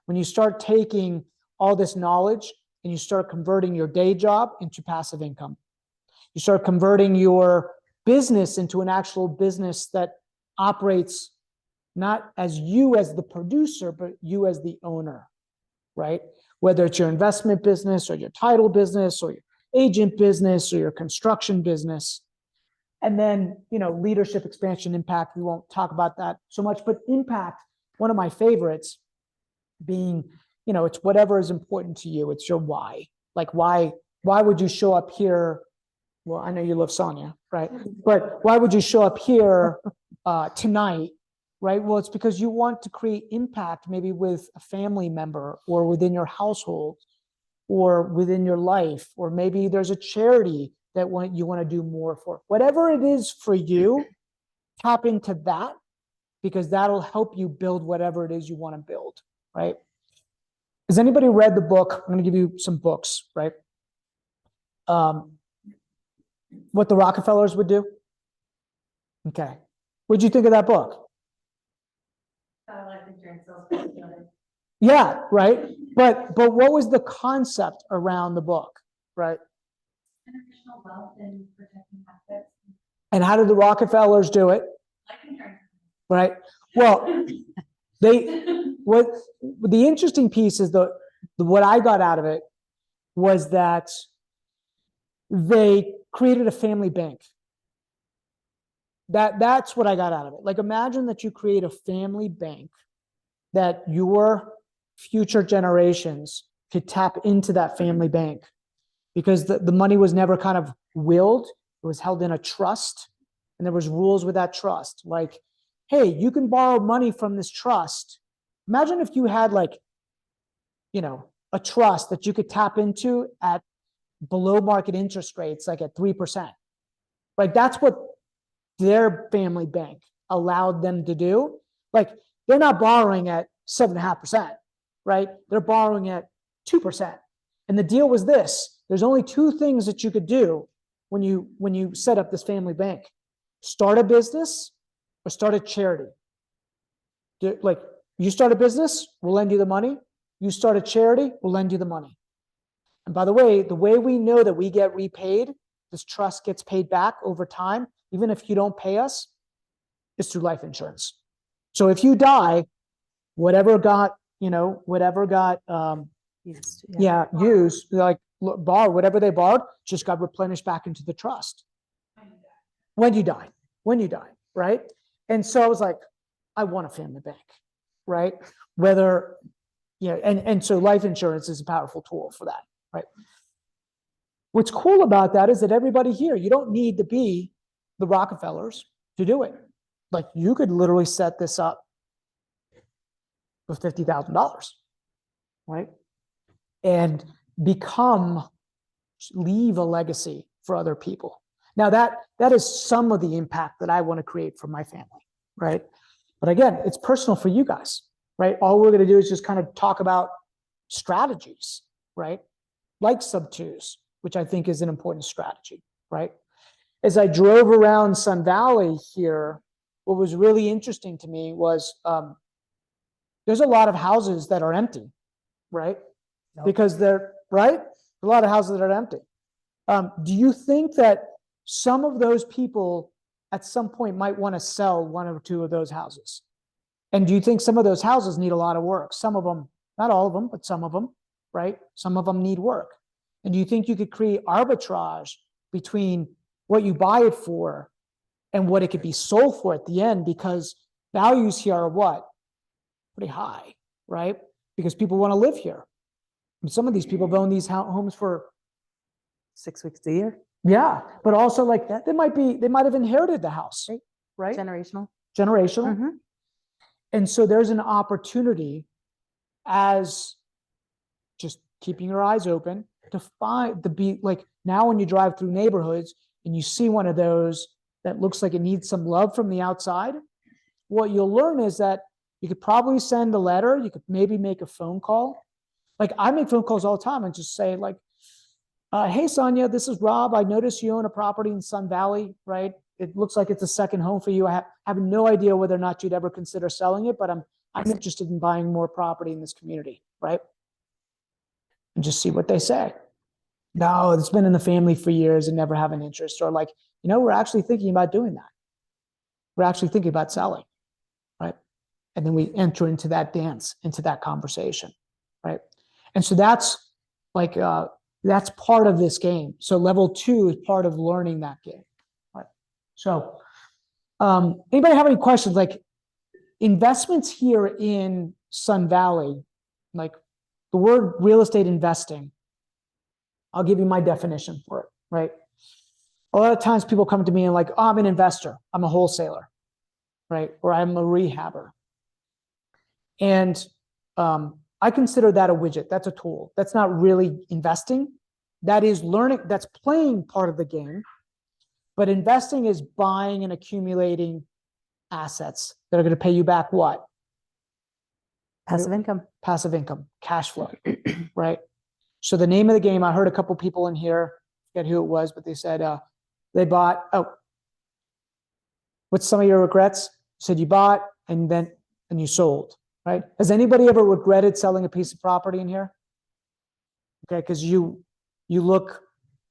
When you start taking all this knowledge and you start converting your day job into passive income. You start converting your business into an actual business that operates not as you as the producer, but you as the owner, right? Whether it's your investment business or your title business or your agent business or your construction business. And then, leadership, expansion, impact. We won't talk about that so much, but impact, one of my favorites being, it's whatever is important to you. It's your why. Like why would you show up here? Well, I know you love Sonia, right? But why would you show up here tonight, right? Well, it's because you want to create impact maybe with a family member or within your household or within your life, or maybe there's a charity that you want to do more for. Whatever it is for you, tap into that because that'll help you build whatever it is you want to build, right? Has anybody read the book? I'm going to give you some books, right? What the Rockefellers would do? Okay. What'd you think of that book? Life insurance sales. Yeah, right. But what was the concept around the book, right? Generational wealth and protecting assets. And how did the Rockefellers do it? Life insurance. Right. Well, the interesting piece is what I got out of it was that they created a family bank. That's what I got out of it. Like, imagine that you create a family bank that your future generations could tap into that family bank because the money was never kind of willed. It was held in a trust, and there was rules with that trust. Like, hey, you can borrow money from this trust. Imagine if you had a trust that you could tap into at below market interest rates, like at 3%. Like, that's what their family bank allowed them to do. Like, they're not borrowing at 7.5%, right? They're borrowing at 2%. And the deal was this: there's only two things that you could do when you set up this family bank. Start a business or start a charity. Like, you start a business, we'll lend you the money. You start a charity, we'll lend you the money. And by the way we know that we get repaid, this trust gets paid back over time, even if you don't pay us, is through life insurance. So if you die, whatever got Used, used, like borrowed, whatever they borrowed, just got replenished back into the trust. When you die, right? And so I was like, I want a family bank, right? Whether, and so life insurance is a powerful tool for that, right? What's cool about that is that everybody here, you don't need to be the Rockefellers to do it. Like, you could literally set this up with $50,000, right? And leave a legacy for other people. Now that is some of the impact that I want to create for my family, right? But again, it's personal for you guys, right? All we're going to do is just kind of talk about strategies, right? Like sub-twos, which I think is an important strategy, right? As I drove around Sun Valley here, what was really interesting to me was there's a lot of houses that are empty, right? Because they're, right? A lot of houses that are empty. Do you think that some of those people at some point might want to sell one or two of those houses? And do you think some of those houses need a lot of work? Some of them, not all of them, but some of them, right? Some of them need work. And do you think you could create arbitrage between what you buy it for and what it could be sold for at the end? Because values here are what? Pretty high, right? Because people want to live here. And some of these people have owned these homes for 6 weeks a year. yeah, but also like they might have inherited the house, right? Generational. Generational. And so there's an opportunity, as just keeping your eyes open, to be like, now when you drive through neighborhoods and you see one of those that looks like it needs some love from the outside, what you'll learn is that you could probably send a letter, you could maybe make a phone call. Like, I make phone calls all the time and just say, like, hey, Sonia, this is Rob. I noticed you own a property in Sun Valley, right? It looks like it's a second home for you. I have no idea whether or not you'd ever consider selling it, but I'm interested in buying more property in this community, right? And just see what they say. No, it's been in the family for years and never have an interest. Or like, we're actually thinking about doing that. We're actually thinking about selling, right? And then we enter into that dance, into that conversation, right? And so that's like, that's part of this game. So level 2 is part of learning that game. Right? So anybody have any questions? Like, investments here in Sun Valley, like the word real estate investing, I'll give you my definition for it, right? A lot of times people come to me and like, oh, I'm an investor, I'm a wholesaler, right? Or I'm a rehabber. And I consider that a widget. That's a tool. That's not really investing. That is learning. That's playing part of the game. But investing is buying and accumulating assets that are going to pay you back what? Passive income. Passive income, cash flow, right? So the name of the game, I heard a couple people in here, forget who it was, but they said they bought, what's some of your regrets? You said you bought and you sold. Right? Has anybody ever regretted selling a piece of property in here? Okay, because you look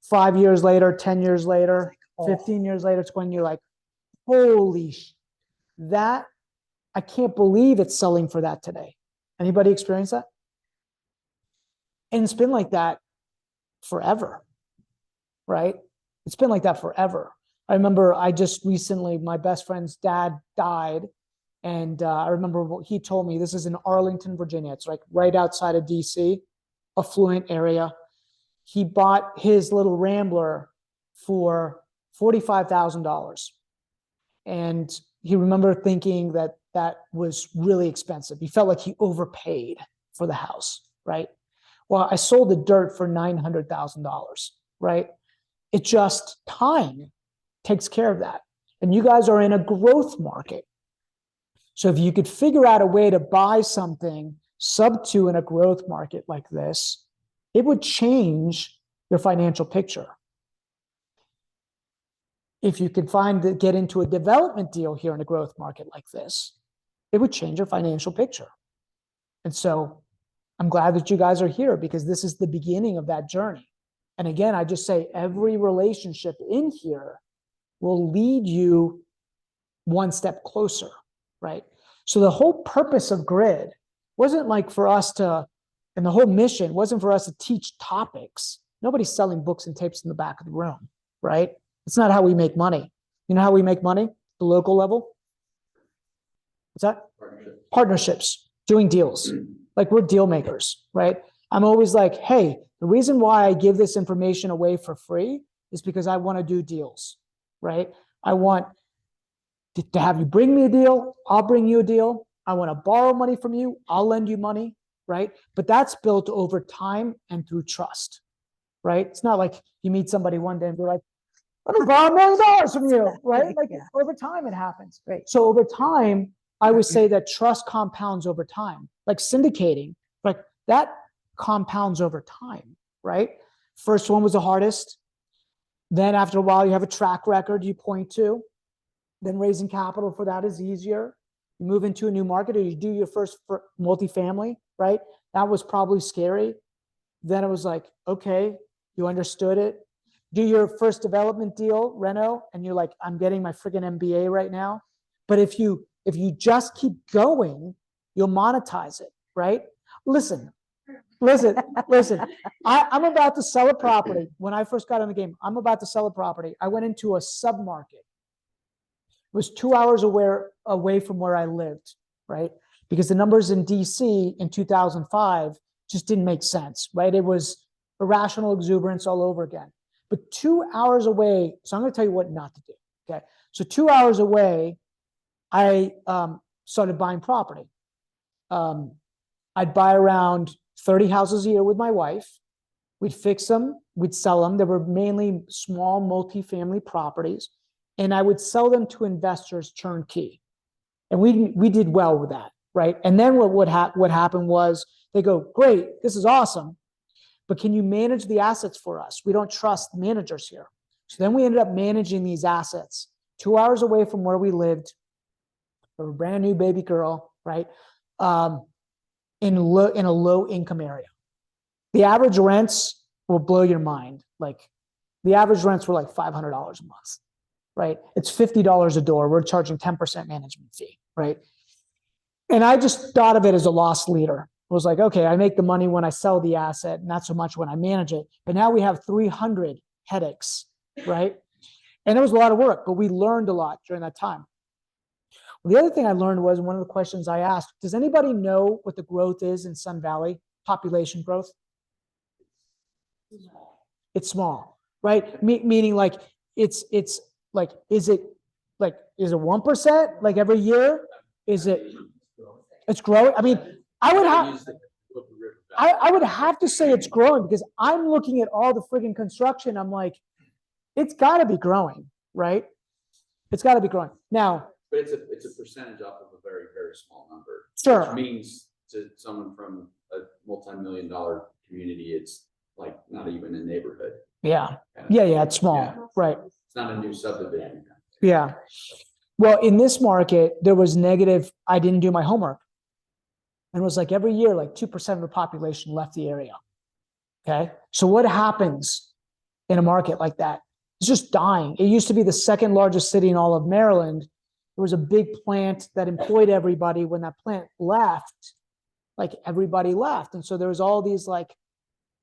5 years later, 10 years later, 15 years later, it's when you're like, holy, that, I can't believe it's selling for that today. Anybody experience that? And it's been like that forever, right? It's been like that forever. I remember I just recently, my best friend's dad died. And I remember what he told me. This is in Arlington, Virginia. It's like right outside of DC, affluent area. He bought his little Rambler for $45,000. And he remembered thinking that was really expensive. He felt like he overpaid for the house, right? Well, I sold the dirt for $900,000, right? It just, time takes care of that. And you guys are in a growth market. So if you could figure out a way to buy something sub-2 in a growth market like this, it would change your financial picture. if you could get into a development deal here in a growth market like this, it would change your financial picture. And so I'm glad that you guys are here because this is the beginning of that journey. And again, I just say every relationship in here will lead you one step closer, right? So the whole purpose of Grid wasn't like for us to, and the whole mission wasn't for us to teach topics. Nobody's selling books and tapes in the back of the room, right? It's not how we make money. You know how we make money? The local level? What's that? Partnerships, doing deals. Like we're deal makers, right? I'm always like, hey, the reason why I give this information away for free is because I want to do deals, right? I want to have you bring me a deal. I'll bring you a deal. I want to borrow money from you. I'll lend you money, right? But that's built over time and through trust, right? It's not like you meet somebody one day and be like, I'm going to borrow $1 million from you, right? Like over time it happens. Right. So over time, I would say that trust compounds over time, like syndicating, like that compounds over time, right? First one was the hardest. Then after a while, you have a track record you point to. Then raising capital for that is easier. You move into a new market or you do your first multifamily, right? That was probably scary. Then it was like, okay, you understood it. Do your first development deal, reno, and you're like, I'm getting my friggin' MBA right now. But if you just keep going, you'll monetize it, right? Listen. I'm about to sell a property. When I first got in the game, I'm about to sell a property. I went into a sub-market. It was 2 hours away from where I lived, right? Because the numbers in DC in 2005 just didn't make sense, right? It was irrational exuberance all over again. But 2 hours away, so I'm going to tell you what not to do, okay? So 2 hours away, I started buying property. I'd buy around 30 houses a year with my wife. We'd fix them, we'd sell them. They were mainly small multifamily properties. And I would sell them to investors turnkey. And we did well with that, right? And then what happened was they go, great, this is awesome, but can you manage the assets for us? We don't trust managers here. So then we ended up managing these assets 2 hours away from where we lived. A brand new baby girl, right? In a low income area. The average rents will blow your mind. Like the average rents were like $500 a month, right? It's $50 a door. We're charging 10% management fee, right? And I just thought of it as a loss leader. It was like, okay, I make the money when I sell the asset, not so much when I manage it. But now we have 300 headaches, right? And it was a lot of work, but we learned a lot during that time. The other thing I learned was one of the questions I asked, does anybody know what the growth is in Sun Valley, population growth? It's small, right? Meaning like it's like, is it 1% like every year? It's growing? I mean, I would have to say it's growing because I'm looking at all the friggin' construction. I'm like, it's gotta be growing, right? It's gotta be growing. Now, but it's a percentage off of a very, very small number. Sure. Which means to someone from a multi-million-dollar community, it's like not even a neighborhood. Yeah. Yeah, it's small, Yeah. right? It's not a new subdivision. Yeah. Well, in this market, there was negative, I didn't do my homework. And it was like every year, like 2% of the population left the area. Okay. So what happens in a market like that? It's just dying. It used to be the second largest city in all of Maryland. There was a big plant that employed everybody. When that plant left, like everybody left. And so there was all these like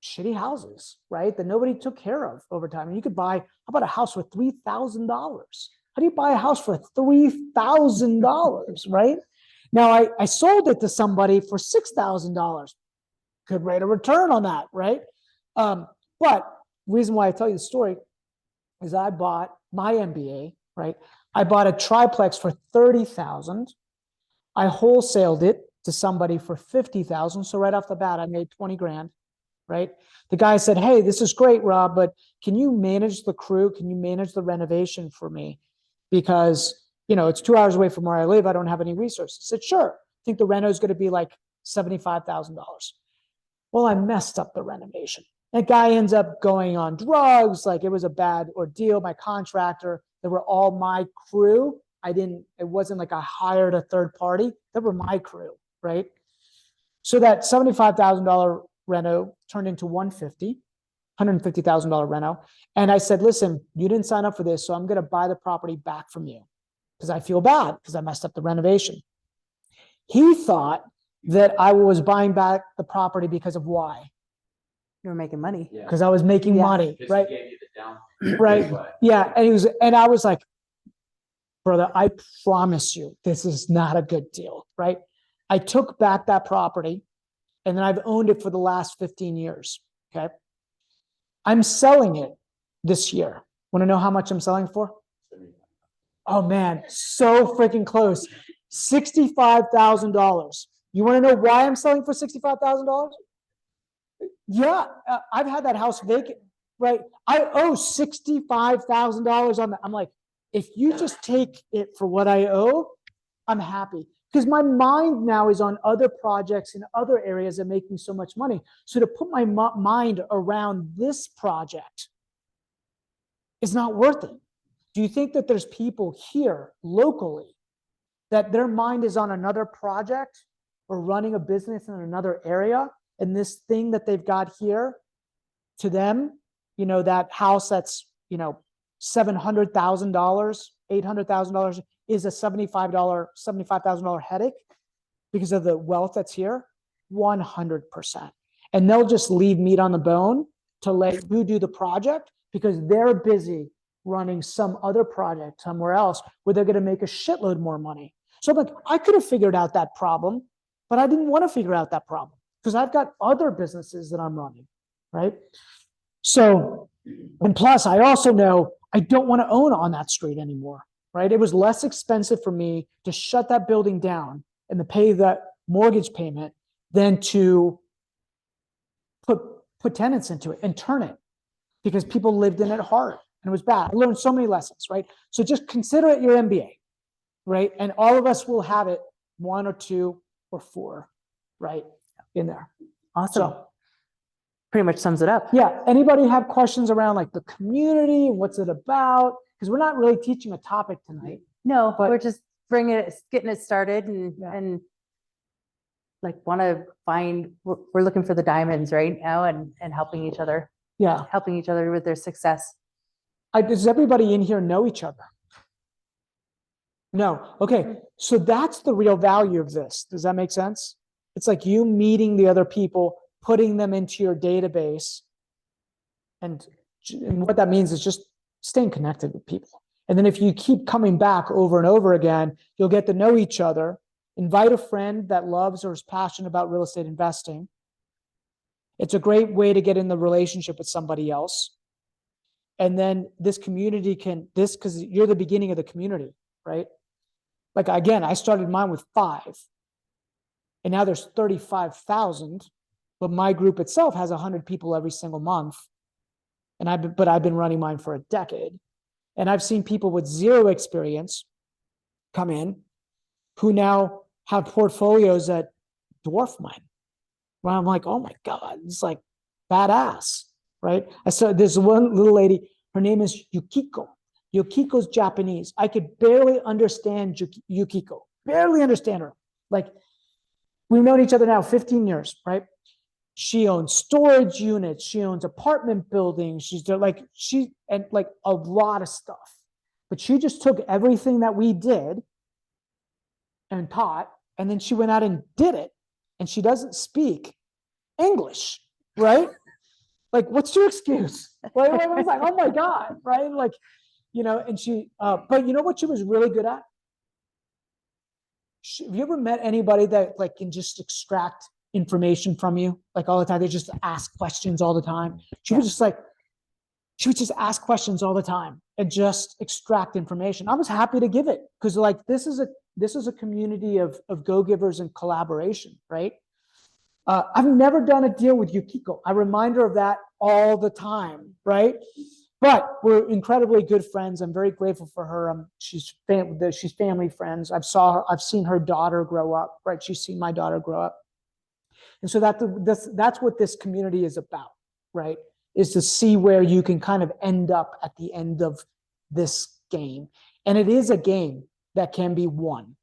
shitty houses, right? That nobody took care of over time. And you could buy, how about a house for $3,000? How do you buy a house for $3,000, right? Now I sold it to somebody for $6,000. Good rate of return on that, right? But the reason why I tell you the story is I bought my MBA, right? I bought a triplex for $30,000. I wholesaled it to somebody for $50,000. So right off the bat, I made 20 grand, right? The guy said, hey, this is great, Rob, but can you manage the crew? Can you manage the renovation for me? Because, you know, it's 2 hours away from where I live. I don't have any resources. I said, sure. I think the reno is going to be like $75,000. Well, I messed up the renovation. That guy ends up going on drugs. Like it was a bad ordeal. My contractor They were all my crew. It wasn't like I hired a third party. They were my crew, right? So that $75,000 reno turned into $150,000 reno. And I said, listen, you didn't sign up for this, so I'm going to buy the property back from you because I feel bad because I messed up the renovation. He thought that I was buying back the property because of why? You were making money. Yeah. Because I was making Yeah. money, Just right? gave you the down. Right. Yeah. And I was like, brother, I promise you, this is not a good deal, right? I took back that property and then I've owned it for the last 15 years. Okay. I'm selling it this year. Want to know how much I'm selling for? Oh man, so freaking close. $65,000. You want to know why I'm selling for $65,000? Yeah, I've had that house vacant, right? I owe $65,000 on that. I'm like, if you just take it for what I owe, I'm happy. Because my mind now is on other projects in other areas that make me so much money. So to put my mind around this project is not worth it. Do you think that there's people here locally that their mind is on another project or running a business in another area, and this thing that they've got here, to them, you know, that house that's, you know, $700,000, $800,000 is a $75,000 headache because of the wealth that's here? 100%. And they'll just leave meat on the bone to let you do the project because they're busy running some other project somewhere else where they're going to make a shitload more money. So I'm like, I could have figured out that problem, but I didn't want to figure out that problem because I've got other businesses that I'm running, right? So, and plus I also know I don't want to own on that street anymore, right? It was less expensive for me to shut that building down and to pay that mortgage payment than to put tenants into it and turn it because people lived in it hard and it was bad. I learned so many lessons, right? So just consider it your MBA, right? And all of us will have it 1 or 2 or 4, right, in there. Awesome. So, pretty much sums it up. yeah. Anybody have questions around like the community? What's it about? Because we're not really teaching a topic tonight. No, But- we're just getting it started and like want to find, we're looking for the diamonds right now and helping each other with their success. Does everybody in here know each other? No. Okay. So that's the real value of this. Does that make sense? It's like you meeting the other people, putting them into your database. And what that means is just staying connected with people. And then if you keep coming back over and over again, you'll get to know each other. Invite a friend that loves or is passionate about real estate investing. It's a great way to get in the relationship with somebody else. And then this community because you're the beginning of the community, right? Like, again, I started mine with 5. And now there's 35,000. But my group itself has 100 people every single month. And I've been running mine for a decade. And I've seen people with 0 experience come in who now have portfolios that dwarf mine. Well, I'm like, oh my God, it's like badass, right? I saw this one little lady, her name is Yukiko. Yukiko's Japanese. I could barely understand Yukiko, barely understand her. Like, we've known each other now 15 years, right? She owns storage units. She owns apartment buildings. She's like a lot of stuff. But she just took everything that we did and taught, and then she went out and did it. And she doesn't speak English, right? Like, what's your excuse? Right? I was like, oh my God, right? Like, you know, and she, but you know what she was really good at? Have you ever met anybody that like can just extract information from you like all the time? They just ask questions all the time. She would just ask questions all the time and just extract information. I was happy to give it because like this is a community of go-givers and collaboration, right? I've never done a deal with Yukiko. I remind her of that all the time, right? But we're incredibly good friends. I'm very grateful for her. She's family friends. I've seen her daughter grow up, right? She's seen my daughter grow up. And so that's what this community is about, right? Is to see where you can kind of end up at the end of this game. And it is a game that can be won.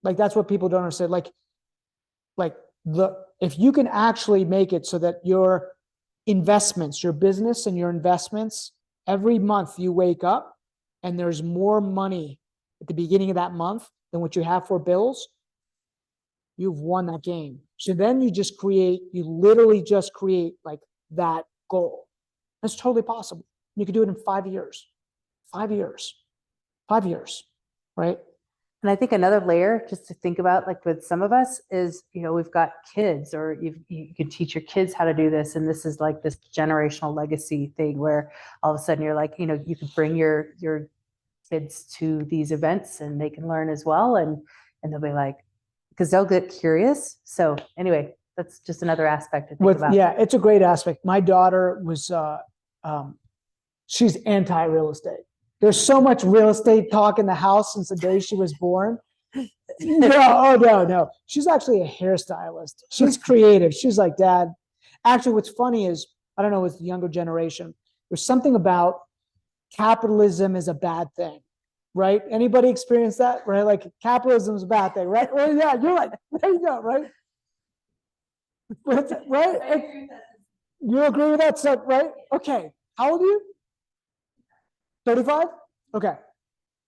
Like, that's what people don't understand. If you can actually make it so that your investments, your business and your investments, every month you wake up and there's more money at the beginning of that month than what you have for bills, you've won that game. So then you literally just create like that goal. That's totally possible. You could do it in 5 years, 5 years, 5 years, right? And I think another layer just to think about, like with some of us, is, we've got kids, or you can teach your kids how to do this. And this is like this generational legacy thing where all of a sudden you're like, you can bring your kids to these events and they can learn as well. And they'll be like, because they'll get curious. So anyway, that's just another aspect to think about. Yeah, it's a great aspect. My daughter was, she's anti-real estate. There's so much real estate talk in the house since the day she was born. No. She's actually a hairstylist. She's creative. She's like, Dad. Actually, what's funny is, I don't know, with the younger generation, there's something about capitalism is a bad thing, right? Anybody experience that, right? Like, capitalism is a bad thing, right? Well, yeah, you're like, there you go, right? Right? You agree with that stuff, right? Okay. How old are you? 35? Okay.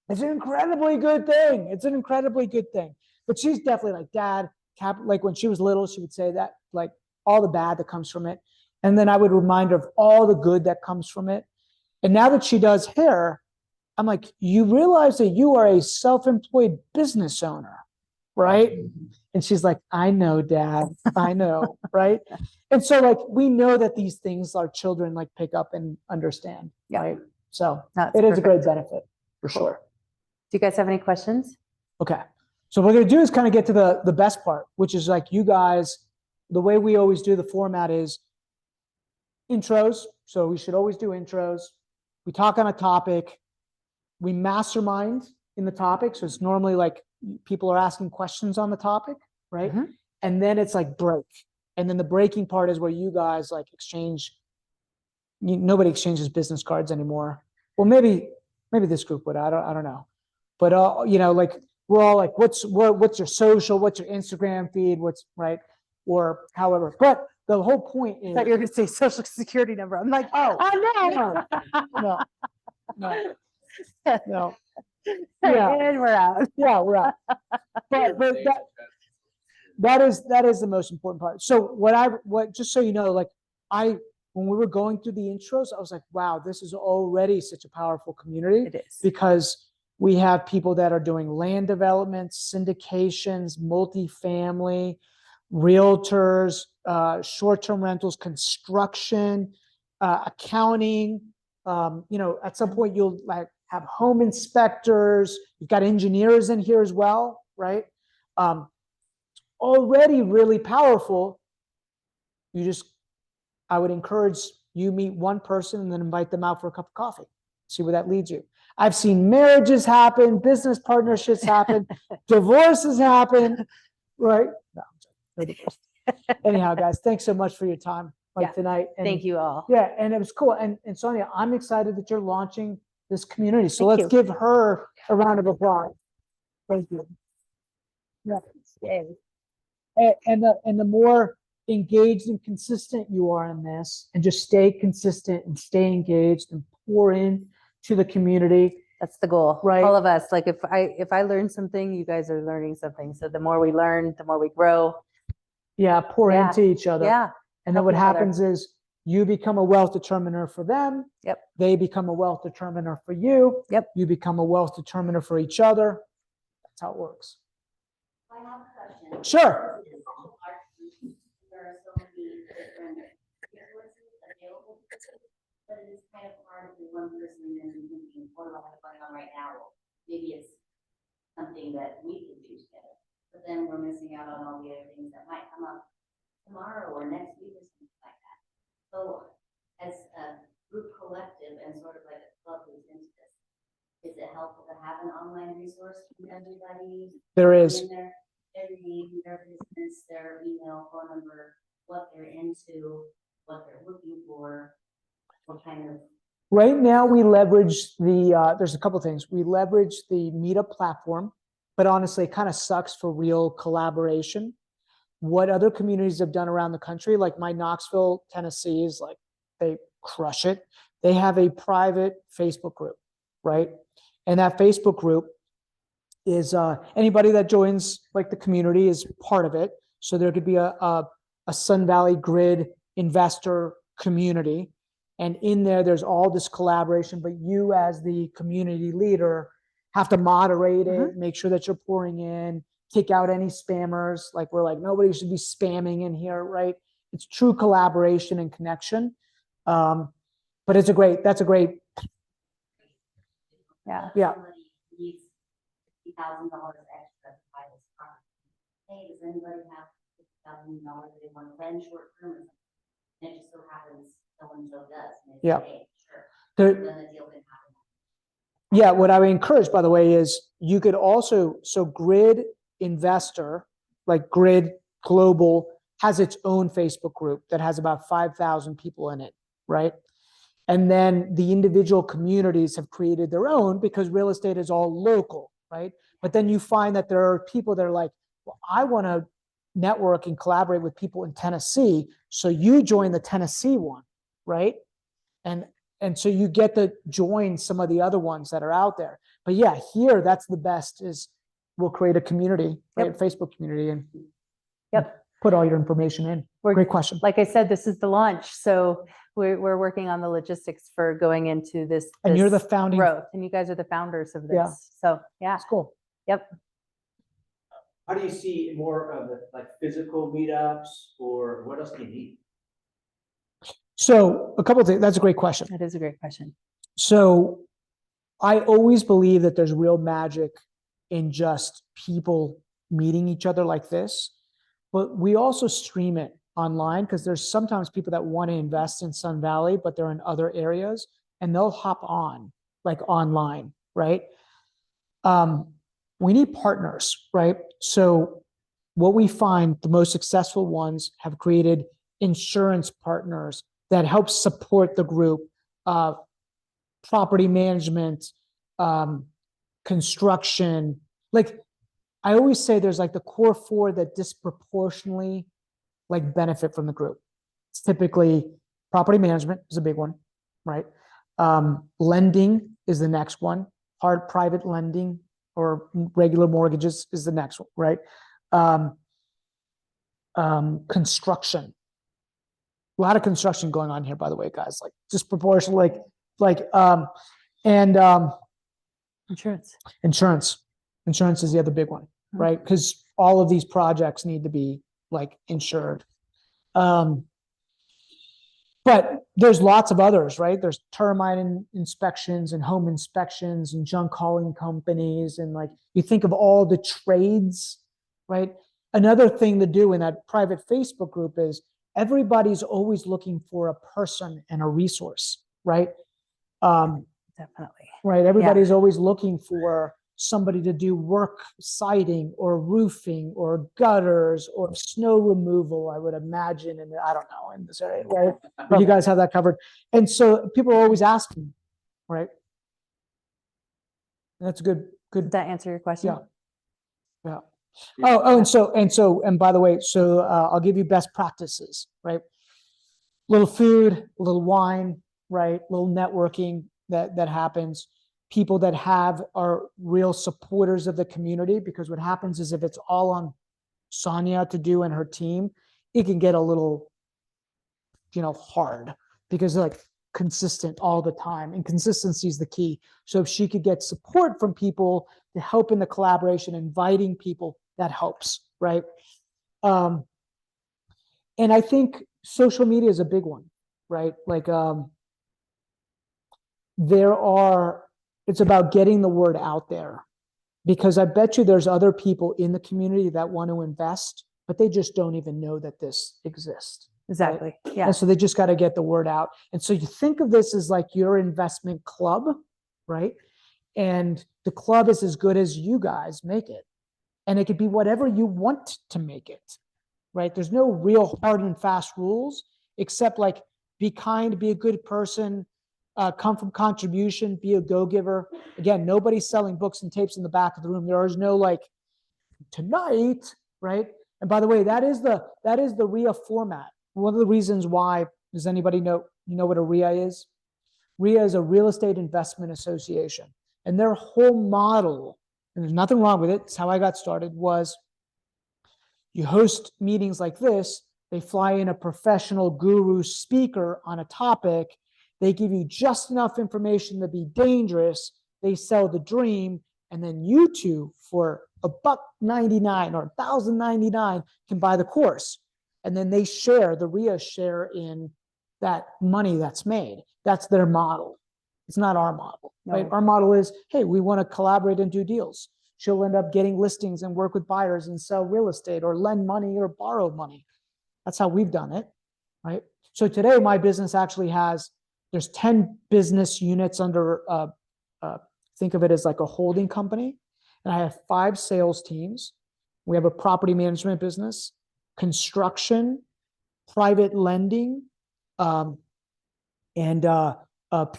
It's an incredibly good thing. It's an incredibly good thing. But she's definitely like, Dad, like when she was little, she would say that, like, all the bad that comes from it. And then I would remind her of all the good that comes from it. And now that she does hair, I'm like, you realize that you are a self-employed business owner, right? And she's like, I know, Dad, I know, right? And so, like, we know that these things our children like pick up and understand, right? So it is a great benefit for sure. Do you guys have any questions? Okay. So what we're going to do is kind of get to the best part, which is like, you guys, the way we always do the format is intros. So we should always do intros. We talk on a topic. We mastermind in the topic. So it's normally like people are asking questions on the topic, right? Mm-hmm. And then it's like break. And then the breaking part is where you guys like exchange. Nobody exchanges business cards anymore. Well, maybe this group would. I don't know. But like, we're all like, what's your social? What's your Instagram feed? What's right? Or however. But the whole point is. I thought you were going to say social security number. I'm like, no. Yeah. And we're out. Yeah, we're out. But that is the most important part. So just so you know, like, when we were going through the intros, I was like, wow, this is already such a powerful community. It is. Because we have people that are doing land developments, syndications, multifamily, realtors, short-term rentals, construction, accounting. At some point you'll like have home inspectors. You've got engineers in here as well, right? Already really powerful. I would encourage you meet one person and then invite them out for a cup of coffee. See where that leads you. I've seen marriages happen, business partnerships happen, divorces happen, right? No, anyhow, guys, thanks so much for your time tonight. And, thank you all. Yeah, and it was cool. And Sonia, I'm excited that you're launching this community. So let's give her a round of applause. Thank you. Yeah. And the more engaged and consistent you are in this, and just stay consistent and stay engaged and pour in to the community. That's the goal, right? All of us. Like, if I learn something, you guys are learning something. So the more we learn, the more we grow. Yeah, pour into each other. Yeah. And then what happens is you become a wealth determiner for them. Yep. They become a wealth determiner for you. Yep. You become a wealth determiner for each other. That's how it works. I have a question. Sure. There are so many different resources available, but it is kind of hard for one person and thinking, what do I have going on right now? Maybe it's something that we can do together, but then we're missing out on all the other things that might come up tomorrow or next week or something like that. So as a group collective and sort of like a club who's into this, is it helpful to have an online resource for everybody? There is. In there, every name, their business, their email, phone number, what they're into, what they're looking for, what kind of. Right now, we leverage there's a couple things. We leverage the Meetup platform, but honestly, it kind of sucks for real collaboration. What other communities have done around the country, like my Knoxville, Tennessee, is like they crush it. They have a private Facebook group, right? And that Facebook group is anybody that joins like the community is part of it. So there could be a Sun Valley grid investor community. And in there, there's all this collaboration, but you as the community leader have to moderate it, make sure that you're pouring in, kick out any spammers. Like we're like, nobody should be spamming in here, right? It's true collaboration and connection. But that's a great, Yeah. yeah. Somebody needs $50,000 extra to buy this property. Hey, does anybody have $50,000 they want to lend short term? And it just so happens so and so does. And they say, Yeah. hey, sure. There- Then the deal can happen. Yeah, what I would encourage, by the way, is you could also, so Grid Investor, like Grid Global, has its own Facebook group that has about 5,000 people in it, right? And then the individual communities have created their own because real estate is all local, right? But then you find that there are people that are like, well, I want to network and collaborate with people in Tennessee. So you join the Tennessee one, right? And so you get to join some of the other ones that are out there. But yeah, here, that's the best is we'll create a community, right? A Facebook community and put all your information in. Great question. Like I said, this is the launch. So we're working on the logistics for going into this. And you're the this founding. growth, and you guys are the founders of this. Yeah. So yeah. That's cool. Yep. How do you see more of the like physical meetups or what else do you need? So a couple of things. That's a great question. That is a great question. So I always believe that there's real magic in just people meeting each other like this, but we also stream it online because there's sometimes people that want to invest in Sun Valley, but they're in other areas and they'll hop on like online, right? We need partners, right? So what we find the most successful ones have created insurance partners that help support the group, property management, construction. Like I always say there's like the core four that disproportionately like benefit from the group. It's typically property management is a big one, right? Lending is the next one. Hard private lending or regular mortgages is the next one, right? Construction. A lot of construction going on here, by the way, guys, like disproportionately, Insurance. Insurance is the other big one, right? Because all of these projects need to be like insured. But there's lots of others, right? There's termite inspections and home inspections and junk hauling companies. And like, you think of all the trades, right? Another thing to do in that private Facebook group is everybody's always looking for a person and a resource, right? Definitely. Right. Everybody's always looking for somebody to do work siding or roofing or gutters or snow removal, I would imagine. And I don't know in this area, right? But you guys have that covered. And so people are always asking, right? That's a good. Did that answer your question? Yeah. And by the way, so I'll give you best practices, right? Little food, a little wine, right? Little networking that happens. People that are real supporters of the community, because what happens is if it's all on Sonia to do and her team, it can get a little, hard because they're like consistent all the time, and consistency is the key. So if she could get support from people to help in the collaboration, inviting people, that helps, right? And I think social media is a big one, right? Like it's about getting the word out there, because I bet you there's other people in the community that want to invest, but they just don't even know that this exists. Exactly. Right? Yeah. And so they just got to get the word out. And so you think of this as like your investment club, right? And the club is as good as you guys make it. And it could be whatever you want to make it, right? There's no real hard and fast rules, except like be kind, be a good person, come from contribution, be a go-giver. Again, nobody's selling books and tapes in the back of the room. There is no like tonight, right? And by the way, that is the RIA format. One of the reasons why, does anybody know, you know what a RIA is? RIA is a real estate investment association. And their whole model, and there's nothing wrong with it, it's how I got started, was you host meetings like this, they fly in a professional guru speaker on a topic, they give you just enough information to be dangerous, they sell the dream, and then you two for $1.99 or $1,099 can buy the course. And then they share, the RIA share in that money that's made. That's their model. It's not our model, right? Our model is, hey, we want to collaborate and do deals. She'll end up getting listings and work with buyers and sell real estate or lend money or borrow money. That's how we've done it, right? So today my business actually has, there's 10 business units under, think of it as like a holding company. And I have 5 sales teams. We have a property management business, construction, private lending, and a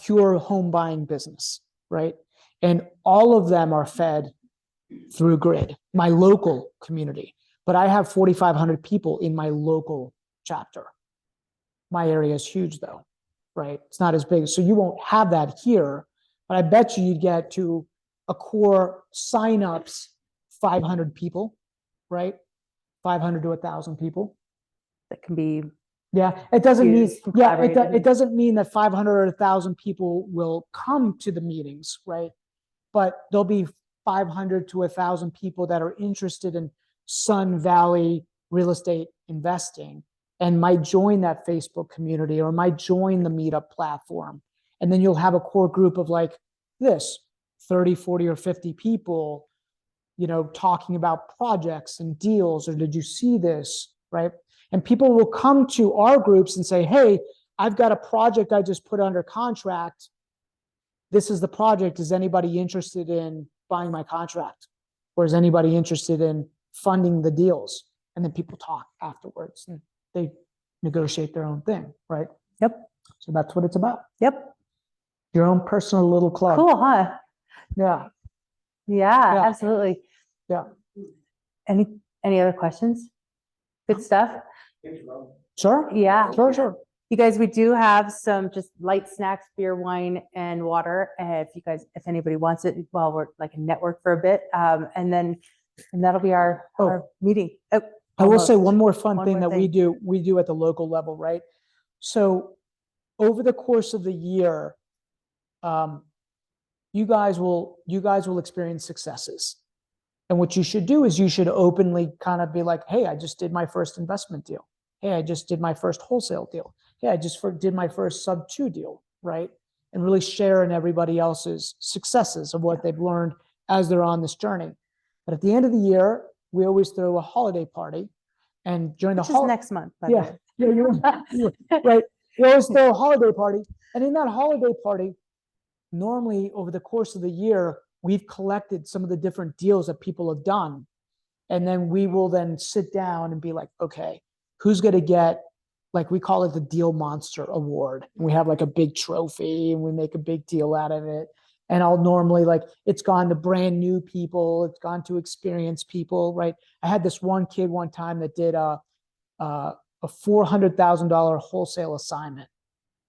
pure home buying business, right? And all of them are fed through Grid, my local community. But I have 4,500 people in my local chapter. My area is huge though, right? It's not as big. So you won't have that here, but I bet you'd get to a core signups, 500 people, right? 500 to 1,000 people. That can be. Yeah, it doesn't mean, used and yeah, collaborated. it doesn't mean that 500 or 1,000 people will come to the meetings, right? But there'll be 500 to 1,000 people that are interested in Sun Valley real estate investing and might join that Facebook community or might join the meetup platform. And then you'll have a core group of like this, 30, 40, or 50 people, you know, talking about projects and deals, or did you see this, right? And people will come to our groups and say, hey, I've got a project I just put under contract. This is the project. Is anybody interested in buying my contract? Or is anybody interested in funding the deals? And then people talk afterwards and they negotiate their own thing, right? Yep. So that's what it's about. Yep. Your own personal little club. Cool, huh? Yeah. Yeah, absolutely. Yeah. Any other questions? Good stuff. Sure. Yeah. Sure. You guys, we do have some just light snacks, beer, wine, and water. If anybody wants it, while we're like a network for a bit, and that'll be our meeting. Oh, I will say one more fun One thing more that we do at the local level, right? So over the course of the year, you guys will experience successes. And what you should do is you should openly kind of be like, hey, I just did my first investment deal. Hey, I just did my first wholesale deal. Hey, I just did my first sub 2 deal, right? And really share in everybody else's successes of what they've learned as they're on this journey. But at the end of the year, we always throw a holiday party. And during Which is next month. By the way. Right. We always throw a holiday party. And in that holiday party, normally over the course of the year, we've collected some of the different deals that people have done. And then we will then sit down and be like, okay, who's going to get, like we call it the Deal Monster Award. And we have like a big trophy and we make a big deal out of it. And I'll normally like, it's gone to brand new people. It's gone to experienced people, right? I had this one kid one time that did a $400,000 wholesale assignment,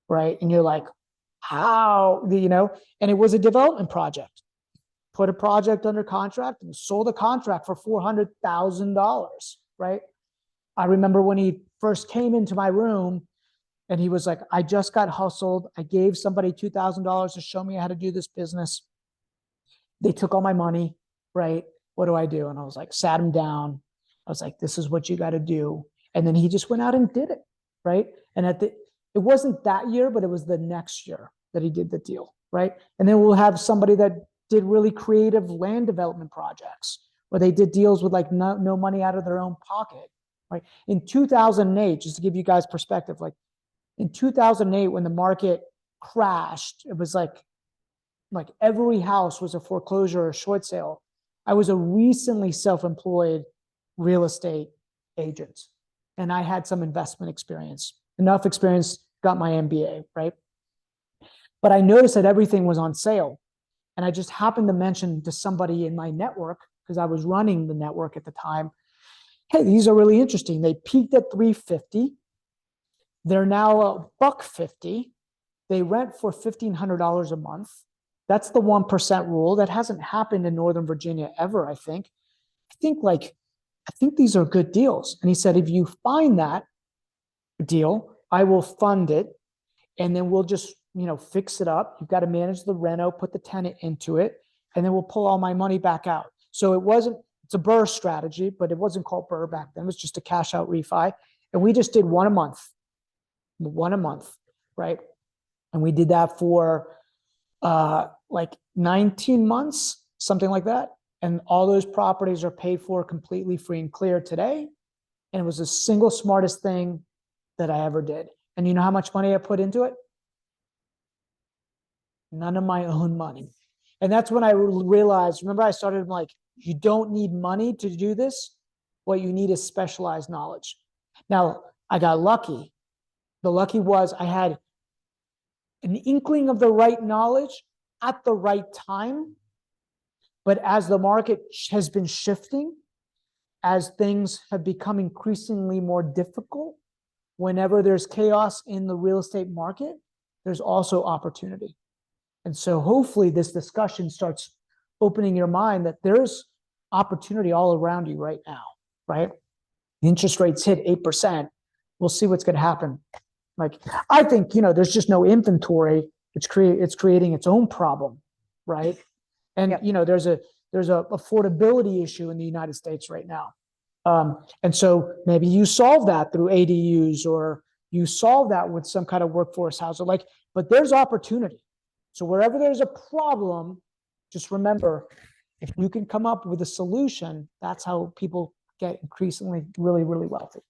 right? And you're like, how, you know, and it was a development project. Put a project under contract and sold a contract for $400,000, right? I remember when he first came into my room and he was like, I just got hustled. I gave somebody $2,000 to show me how to do this business. They took all my money, right? What do I do? And I was like, sat him down. I was like, this is what you got to do. And then he just went out and did it, right? And it wasn't that year, but it was the next year that he did the deal, right? And then we'll have somebody that did really creative land development projects where they did deals with like no money out of their own pocket, right? In 2008, just to give you guys perspective, like in 2008, when the market crashed, it was like every house was a foreclosure or a short sale. I was a recently self-employed real estate agent and I had some investment experience, enough experience, got my MBA, right? But I noticed that everything was on sale. And I just happened to mention to somebody in my network, because I was running the network at the time, hey, these are really interesting. They peaked at $350. They're now $150. They rent for $1,500 a month. That's the 1% rule. That hasn't happened in Northern Virginia ever, I think. I think these are good deals. And he said, if you find that deal, I will fund it. And then we'll just, fix it up. You've got to manage the reno, put the tenant into it, and then we'll pull all my money back out. So it's a BRRRR strategy, but it wasn't called BRRRR back then. It was just a cash out refi. And we just did one a month, right? And we did that for like 19 months, something like that. And all those properties are paid for completely free and clear today. And it was the single smartest thing that I ever did. And you know how much money I put into it? None of my own money. And that's when I realized, remember I started like, you don't need money to do this. What you need is specialized knowledge. Now, I got lucky. The lucky was I had an inkling of the right knowledge at the right time. But as the market has been shifting, as things have become increasingly more difficult, whenever there's chaos in the real estate market, there's also opportunity. And so hopefully this discussion starts opening your mind that there's opportunity all around you right now, right? Interest rates hit 8%. We'll see what's going to happen. Like, I think, there's just no inventory. It's creating its own problem, right? And, Yep. there's a affordability issue in the United States right now. And so maybe you solve that through ADUs, or you solve that with some kind of workforce housing, but there's opportunity. So wherever there's a problem, just remember, if you can come up with a solution, that's how people get increasingly really, really wealthy.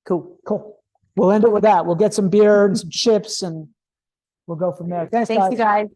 Cool. We'll end it with that. We'll get some beer and some chips and we'll go from there. Thanks, Thanks, you guys.